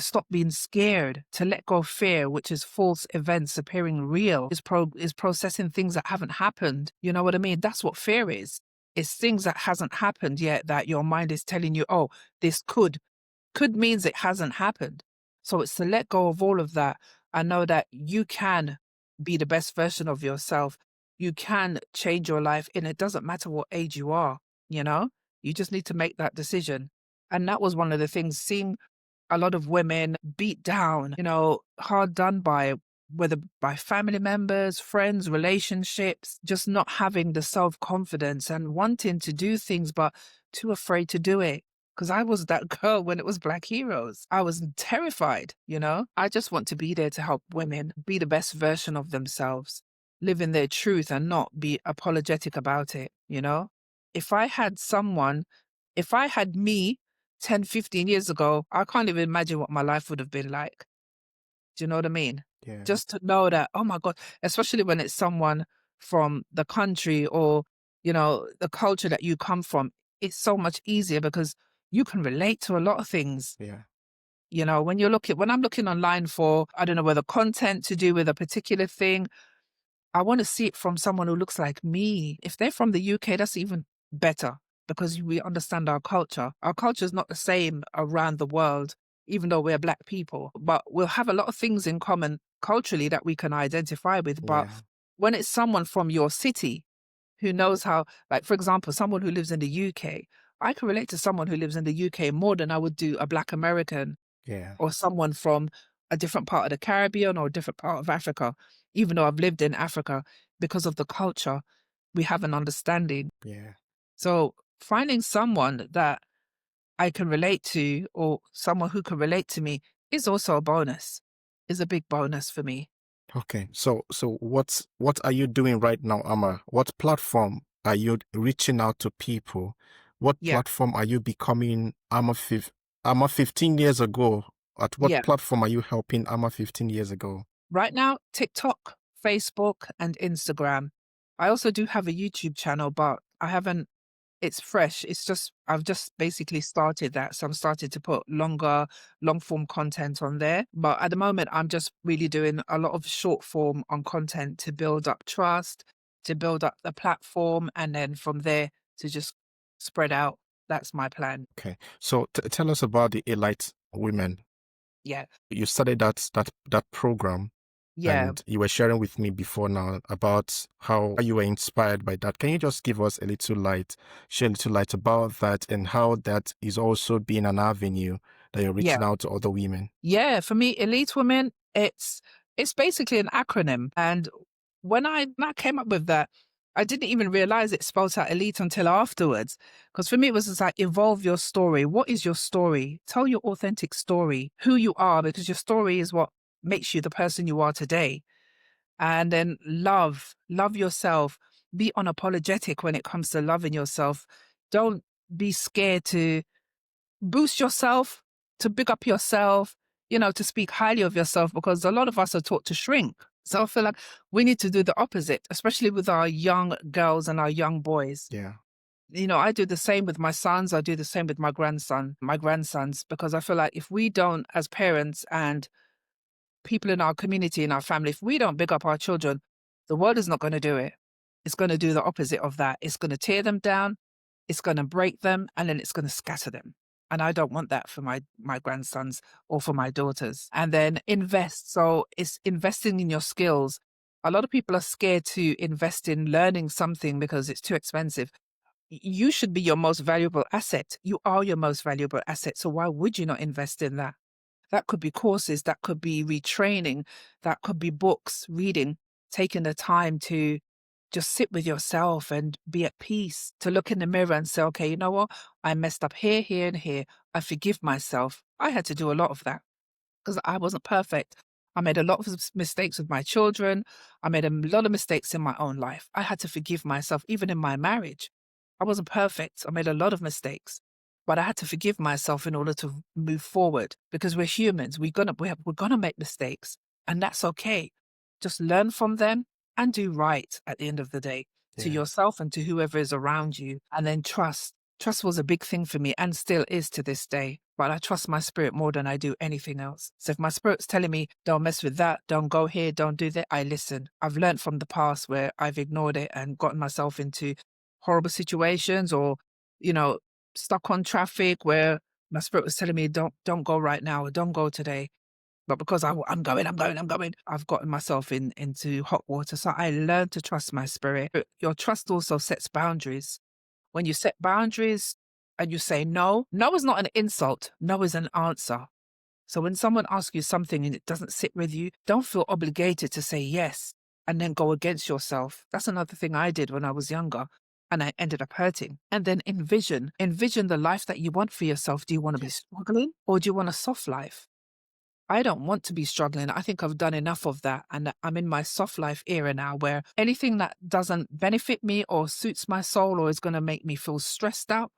stop being scared, to let go of fear, which is false events appearing real, is processing things that haven't happened. You know what I mean? That's what fear is. It's things that hasn't happened yet that your mind is telling you, oh, this could. Could means it hasn't happened. So it's to let go of all of that and know that you can be the best version of yourself. You can change your life and it doesn't matter what age you are, you know? You just need to make that decision. And that was one of the things, seeing a lot of women beat down, hard done by, whether by family members, friends, relationships, just not having the self confidence and wanting to do things, but too afraid to do it. Because I was that girl when it was Black Heroes. I was terrified. I just want to be there to help women be the best version of themselves, live in their truth and not be apologetic about it. If I had someone, if I had me 10, 15 years ago, I can't even imagine what my life would have been like. Do you know what I mean? Yeah. Just to know that, oh my God, especially when it's someone from the country or, the culture that you come from, it's so much easier because you can relate to a lot of things. Yeah. When I'm looking online for, I don't know, whether content to do with a particular thing, I want to see it from someone who looks like me. If they're from the UK, that's even better because we understand our culture. Our culture is not the same around the world, even though we're Black people, but we'll have a lot of things in common culturally that we can identify with. But Yeah. when it's someone from your city who knows how, like, for example, someone who lives in the UK, I can relate to someone who lives in the UK more than I would do a Black American Yeah. or someone from a different part of the Caribbean or a different part of Africa, even though I've lived in Africa, because of the culture, we have an understanding. Yeah. So finding someone that I can relate to or someone who can relate to me is also a bonus, is a big bonus for me. Okay. So what are you doing right now, Amma? What platform are you reaching out to people? What Yeah. platform are you becoming Amma 15 years ago? At what Yeah. platform are you helping Amma 15 years ago? Right now, TikTok, Facebook, and Instagram. I also do have a YouTube channel, but I haven't, it's fresh. I've just basically started that. So I'm starting to put long form content on there. But at the moment, I'm just really doing a lot of short form on content to build up trust, to build up the platform, and then from there to just spread out. That's my plan. Okay. So tell us about the Elite Women. Yeah. You started that program, Yeah. and you were sharing with me before now about how you were inspired by that. Can you just give us share a little light about that and how that is also being an avenue that you're Yeah. reaching out to other women? Yeah, for me, Elite Women, it's basically an acronym. And when I came up with that, I didn't even realize it spelled out elite until afterwards. Because for me, it was just like, evolve your story. What is your story? Tell your authentic story, who you are, because your story is what makes you the person you are today. And then love yourself. Be unapologetic when it comes to loving yourself. Don't be scared to boost yourself, to big up yourself, to speak highly of yourself, because a lot of us are taught to shrink. So I feel like we need to do the opposite, especially with our young girls and our young boys. Yeah. I do the same with my sons. I do the same with my grandsons, because I feel like if we don't, as parents and people in our community, in our family, if we don't big up our children, the world is not going to do it. It's going to do the opposite of that. It's going to tear them down. It's going to break them, and then it's going to scatter them. And I don't want that for my grandsons or for my daughters. And then invest. So it's investing in your skills, A lot of people are scared to invest in learning something because it's too expensive. You should be your most valuable asset. You are your most valuable asset. So why would you not invest in that? That could be courses, that could be retraining, that could be books, reading, taking the time to just sit with yourself and be at peace, to look in the mirror and say, okay, you know what? I messed up here, here, and here. I forgive myself. I had to do a lot of that because I wasn't perfect. I made a lot of mistakes with my children. I made a lot of mistakes in my own life. I had to forgive myself, even in my marriage. I wasn't perfect. I made a lot of mistakes, but I had to forgive myself in order to move forward because we're humans. We're gonna make mistakes, and that's okay. Just learn from them and do right at the end of the day to Yeah. yourself and to whoever is around you, and then trust. Trust was a big thing for me and still is to this day. But I trust my spirit more than I do anything else. So if my spirit's telling me, don't mess with that, don't go here, don't do that, I listen. I've learned from the past where I've ignored it and gotten myself into horrible situations or, you know, stuck on traffic where my spirit was telling me, don't go right now or don't go today. But because I'm going, I've gotten myself into hot water. So I learned to trust my spirit. Your trust also sets boundaries. When you set boundaries and you say no, no is not an insult. No is an answer. So when someone asks you something and it doesn't sit with you, don't feel obligated to say yes and then go against yourself. That's another thing I did when I was younger and I ended up hurting. And then envision the life that you want for yourself. Do you want to be struggling or do you want a soft life? I don't want to be struggling. I think I've done enough of that. And I'm in my soft life era now where anything that doesn't benefit me or suits my soul or is going to make me feel stressed out,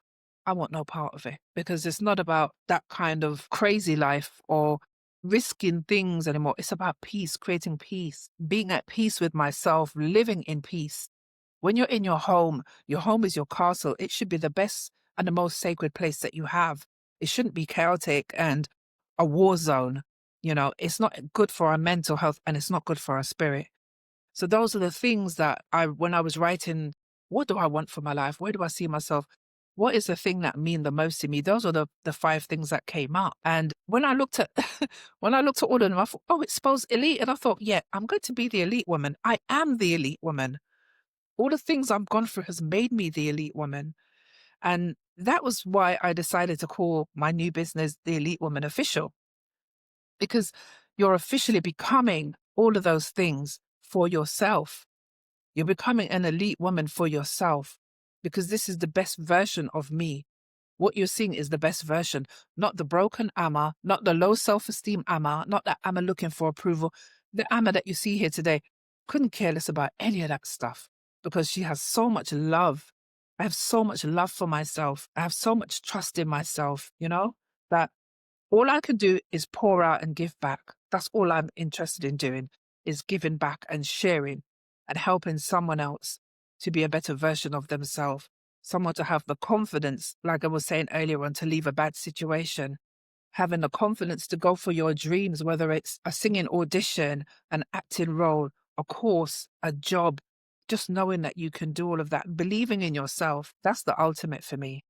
I want no part of it because it's not about that kind of crazy life or risking things anymore. It's about peace, creating peace, being at peace with myself, living in peace. When you're in your home is your castle. It should be the best and the most sacred place that you have. It shouldn't be chaotic and a war zone. You know, it's not good for our mental health and it's not good for our spirit. So those are the things that when I was writing, what do I want for my life? Where do I see myself? What is the thing that mean the most to me? Those are the five things that came up. And when I looked at when I looked at all of them, I thought, oh, it's supposed elite. And I thought, yeah, I'm going to be the elite woman. I am the elite woman. All the things I've gone through has made me the elite woman. And that was why I decided to call my new business the Elite Woman Official, because you're officially becoming all of those things for yourself. You're becoming an elite woman for yourself because this is the best version of me. What you're seeing is the best version, not the broken Amma, not the low self-esteem Amma, not that Amma looking for approval. The Amma that you see here today couldn't care less about any of that stuff because she has so much love. I have so much love for myself. I have so much trust in myself, that all I can do is pour out and give back. That's all I'm interested in doing is giving back and sharing and helping someone else to be a better version of themselves. Someone to have the confidence, like I was saying earlier on, to leave a bad situation, having the confidence to go for your dreams, whether it's a singing audition, an acting role, a course, a job, just knowing that you can do all of that, believing in yourself. That's the ultimate for me.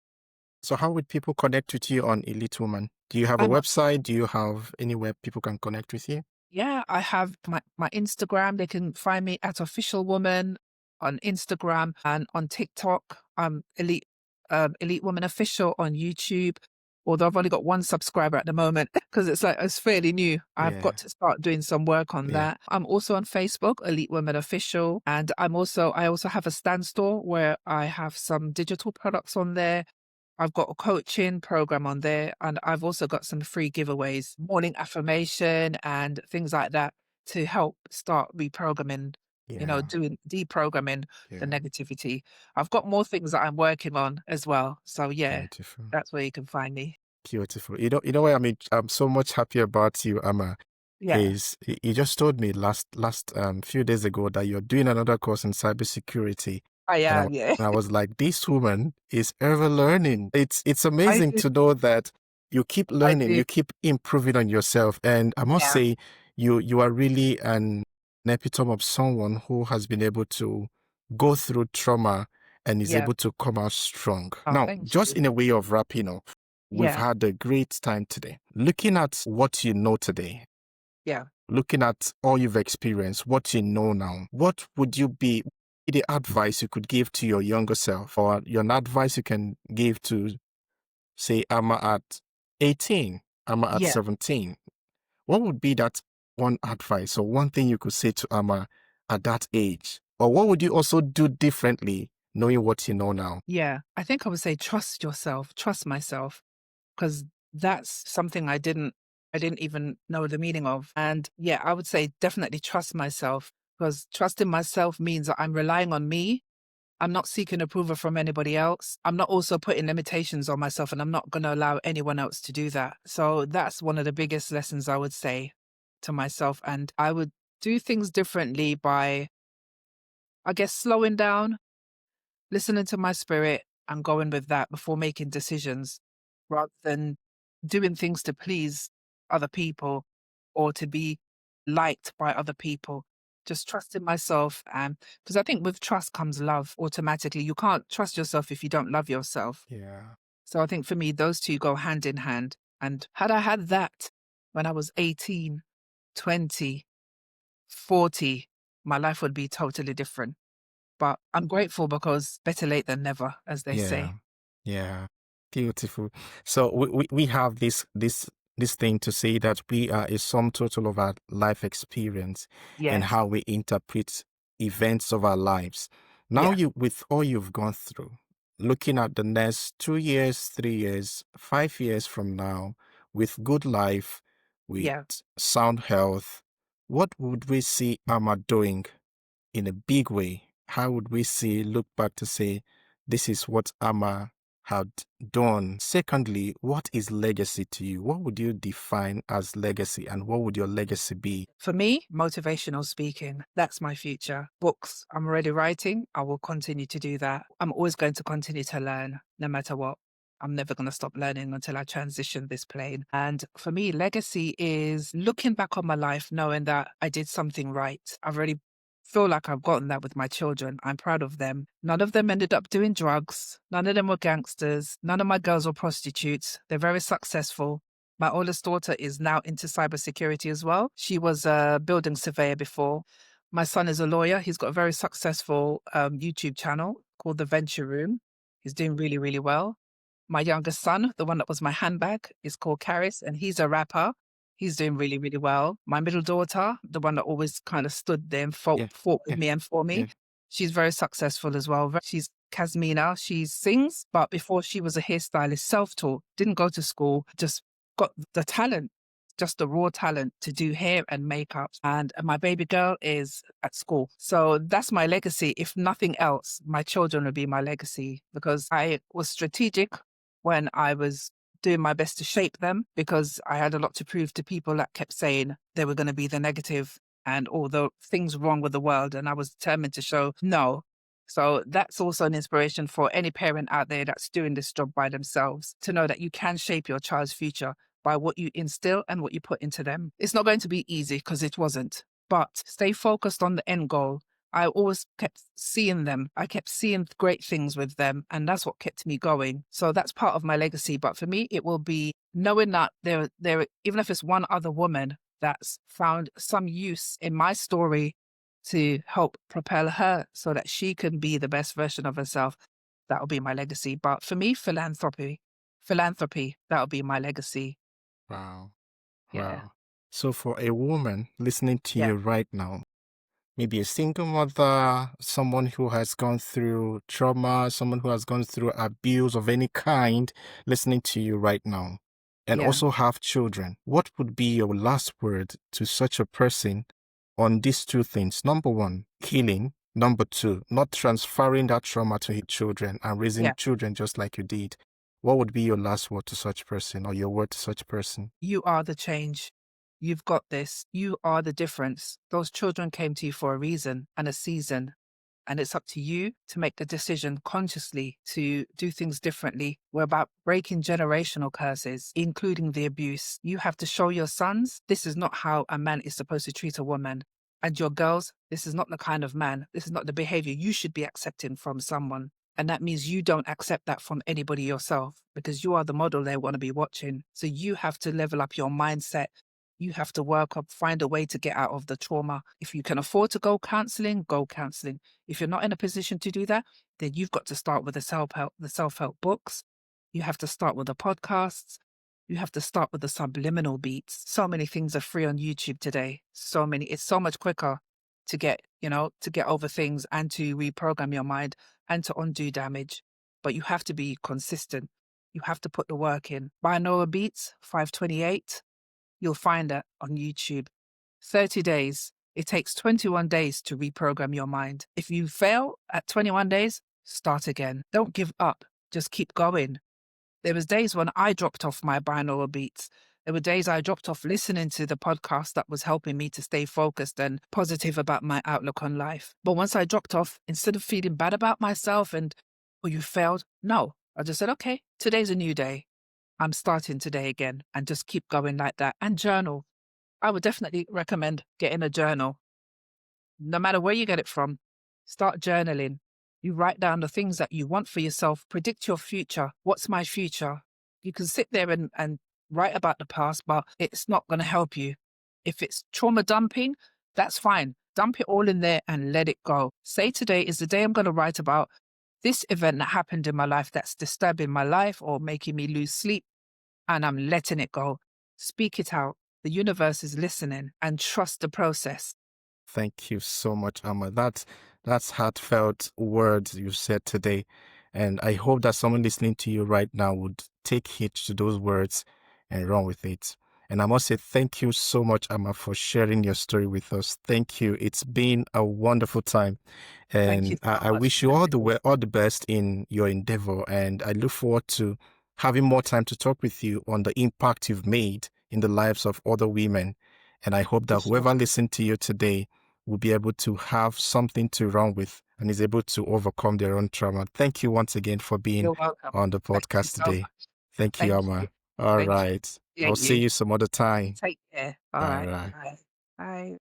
So how would people connect with you on Elite Woman? Do you have a I'm website? Do you have anywhere people can connect with you? Yeah, I have my Instagram. They can find me at Official Woman on Instagram and on TikTok. I'm Elite Woman Official on YouTube. Although I've only got one subscriber at the moment because it's fairly new. I've Yeah. got to start doing some work on Yeah. that. I'm also on Facebook, Elite Woman Official, and I also have a stand store where I have some digital products on there. I've got a coaching program on there, and I've also got some free giveaways, morning affirmation and things like that to help start reprogramming, Yeah. doing deprogramming the Yeah. negativity. I've got more things that I'm working on as well. So yeah, Beautiful. that's where you can find me. Beautiful. You know what I mean? I'm so much happy about you, Amma. Yeah, Is you just told me last few days ago that you're doing another course in cybersecurity, I and am. Yeah, I was like, this woman is ever learning. It's I amazing do. to know that you keep I learning, do. you keep improving on yourself, and I must Yeah, say, you are really an epitome of someone who has been able to go through trauma and is yeah. able to come out strong. Oh, Now, thank just you. in a way of wrapping up, we've Yeah, had a great time today. Looking at what you know today, yeah. looking at all you've experienced, what you know now, what would you be the advice you could give to your younger self, or an advice you can give to, say, Amma at 18, Amma at Yeah. 17? What would be that one advice or one thing you could say to Amma at that age? Or what would you also do differently knowing what you know now? Yeah. I think I would say trust yourself, trust myself, because that's something I didn't even know the meaning of. And yeah, I would say definitely trust myself, because trusting myself means that I'm relying on me. I'm not seeking approval from anybody else. I'm not also putting limitations on myself, and I'm not going to allow anyone else to do that. So that's one of the biggest lessons I would say to myself. And I would do things differently by, I guess, slowing down, listening to my spirit and going with that before making decisions, rather than doing things to please other people or to be liked by other people. Just trusting myself. And because I think with trust comes love automatically. You can't trust yourself if you don't love yourself. Yeah. So I think for me, those two go hand in hand. And had I had that when I was 18, 20, 40, my life would be totally different. But I'm grateful because better late than never, as they Yeah. say. Yeah. Beautiful. So we have this thing to say that we are a sum total of our life experience and Yes. how we interpret events of our lives. Now Yeah. you, with all you've gone through, looking at the next 2 years, 3 years, 5 years from now, with good life, with Yeah. sound health, what would we see Amma doing in a big way? How would we look back to say, this is what Amma had done? Secondly, what is legacy to you? What would you define as legacy, and what would your legacy be? For me, motivational speaking, that's my future. Books, I'm already writing. I will continue to do that. I'm always going to continue to learn no matter what. I'm never going to stop learning until I transition this plane. And for me, legacy is looking back on my life, knowing that I did something right. I've already feel like I've gotten that with my children. I'm proud of them. None of them ended up doing drugs. None of them were gangsters. None of my girls were prostitutes. They're very successful. My oldest daughter is now into cybersecurity as well. She was a building surveyor before. My son is a lawyer. He's got a very successful YouTube channel called The Venture Room. He's doing really, really well. My youngest son, the one that was my handbag, is called Karis, and he's a rapper. He's doing really, really well. My middle daughter, the one that always kind of stood there and fought, Yeah, fought with yeah, me and for me, yeah. she's very successful as well. She's Kasmina. She sings, but before she was a hairstylist, self-taught, didn't go to school, just got the talent, just the raw talent to do hair and makeup. And my baby girl is at school. So that's my legacy. If nothing else, my children will be my legacy, because I was strategic when I was doing my best to shape them, because I had a lot to prove to people that kept saying they were going to be the negative and all the things wrong with the world. And I was determined to show no. So that's also an inspiration for any parent out there that's doing this job by themselves, to know that you can shape your child's future by what you instill and what you put into them. It's not going to be easy, because it wasn't, but stay focused on the end goal. I always kept seeing them. I kept seeing great things with them, and that's what kept me going. So that's part of my legacy. But for me, it will be knowing that there, even if it's one other woman that's found some use in my story to help propel her so that she can be the best version of herself, that will be my legacy. But for me, philanthropy, that will be my legacy. Wow. Yeah, Wow. So for a woman listening to yeah, you right now, maybe a single mother, someone who has gone through trauma, someone who has gone through abuse of any kind, listening to you right now, and yeah. also have children, what would be your last word to such a person on these two things? Number one, healing. Number two, not transferring that trauma to his children and raising Yeah. children just like you did. What would be your last word to such person, or your word to such person? You are the change. You've got this. You are the difference. Those children came to you for a reason and a season. And it's up to you to make the decision consciously to do things differently. We're about breaking generational curses, including the abuse. You have to show your sons this is not how a man is supposed to treat a woman. And your girls, this is not the kind of man, this is not the behavior you should be accepting from someone. And that means you don't accept that from anybody yourself, because you are the model they want to be watching. So you have to level up your mindset, You have to work up, find a way to get out of the trauma. If you can afford to go counseling, go counseling. If you're not in a position to do that, then you've got to start with the self-help books. You have to start with the podcasts. You have to start with the subliminal beats. So many things are free on YouTube today. So many. It's so much quicker to get, to get over things and to reprogram your mind and to undo damage. But you have to be consistent. You have to put the work in. Binaural beats, 528. You'll find it on YouTube. 30 days. It takes 21 days to reprogram your mind. If you fail at 21 days, start again. Don't give up. Just keep going. There was days when I dropped off my binaural beats. There were days I dropped off listening to the podcast that was helping me to stay focused and positive about my outlook on life. But once I dropped off, instead of feeling bad about myself and, oh, you failed, no. I just said, okay, today's a new day. I'm starting today again, and just keep going like that. And journal. I would definitely recommend getting a journal. No matter where you get it from, start journaling. You write down the things that you want for yourself, predict your future. What's my future? You can sit there and write about the past, but it's not going to help you. If it's trauma dumping, that's fine. Dump it all in there and let it go. Say today is the day I'm going to write about this event that happened in my life that's disturbing my life or making me lose sleep, and I'm letting it go. Speak it out. The universe is listening, and trust the process. Thank you so much, Amma. That's heartfelt words you said today. And I hope that someone listening to you right now would take heed to those words and run with it. And I must say thank you so much, Amma, for sharing your story with us. Thank you. It's been a wonderful time. Thank you And so I much wish for you having me. all the best in your endeavor. And I look forward to having more time to talk with you on the impact you've made in the lives of other women. And I hope For that sure. whoever listened to you today will be able to have something to run with and is able to overcome their own trauma. Thank you once again for being You're welcome. on the Thank you podcast so today. much. Thank you, Thank you. Amma. All Thank you. right. Yeah, I'll see you. you some other time. Take care. All All right. right. Bye. Bye.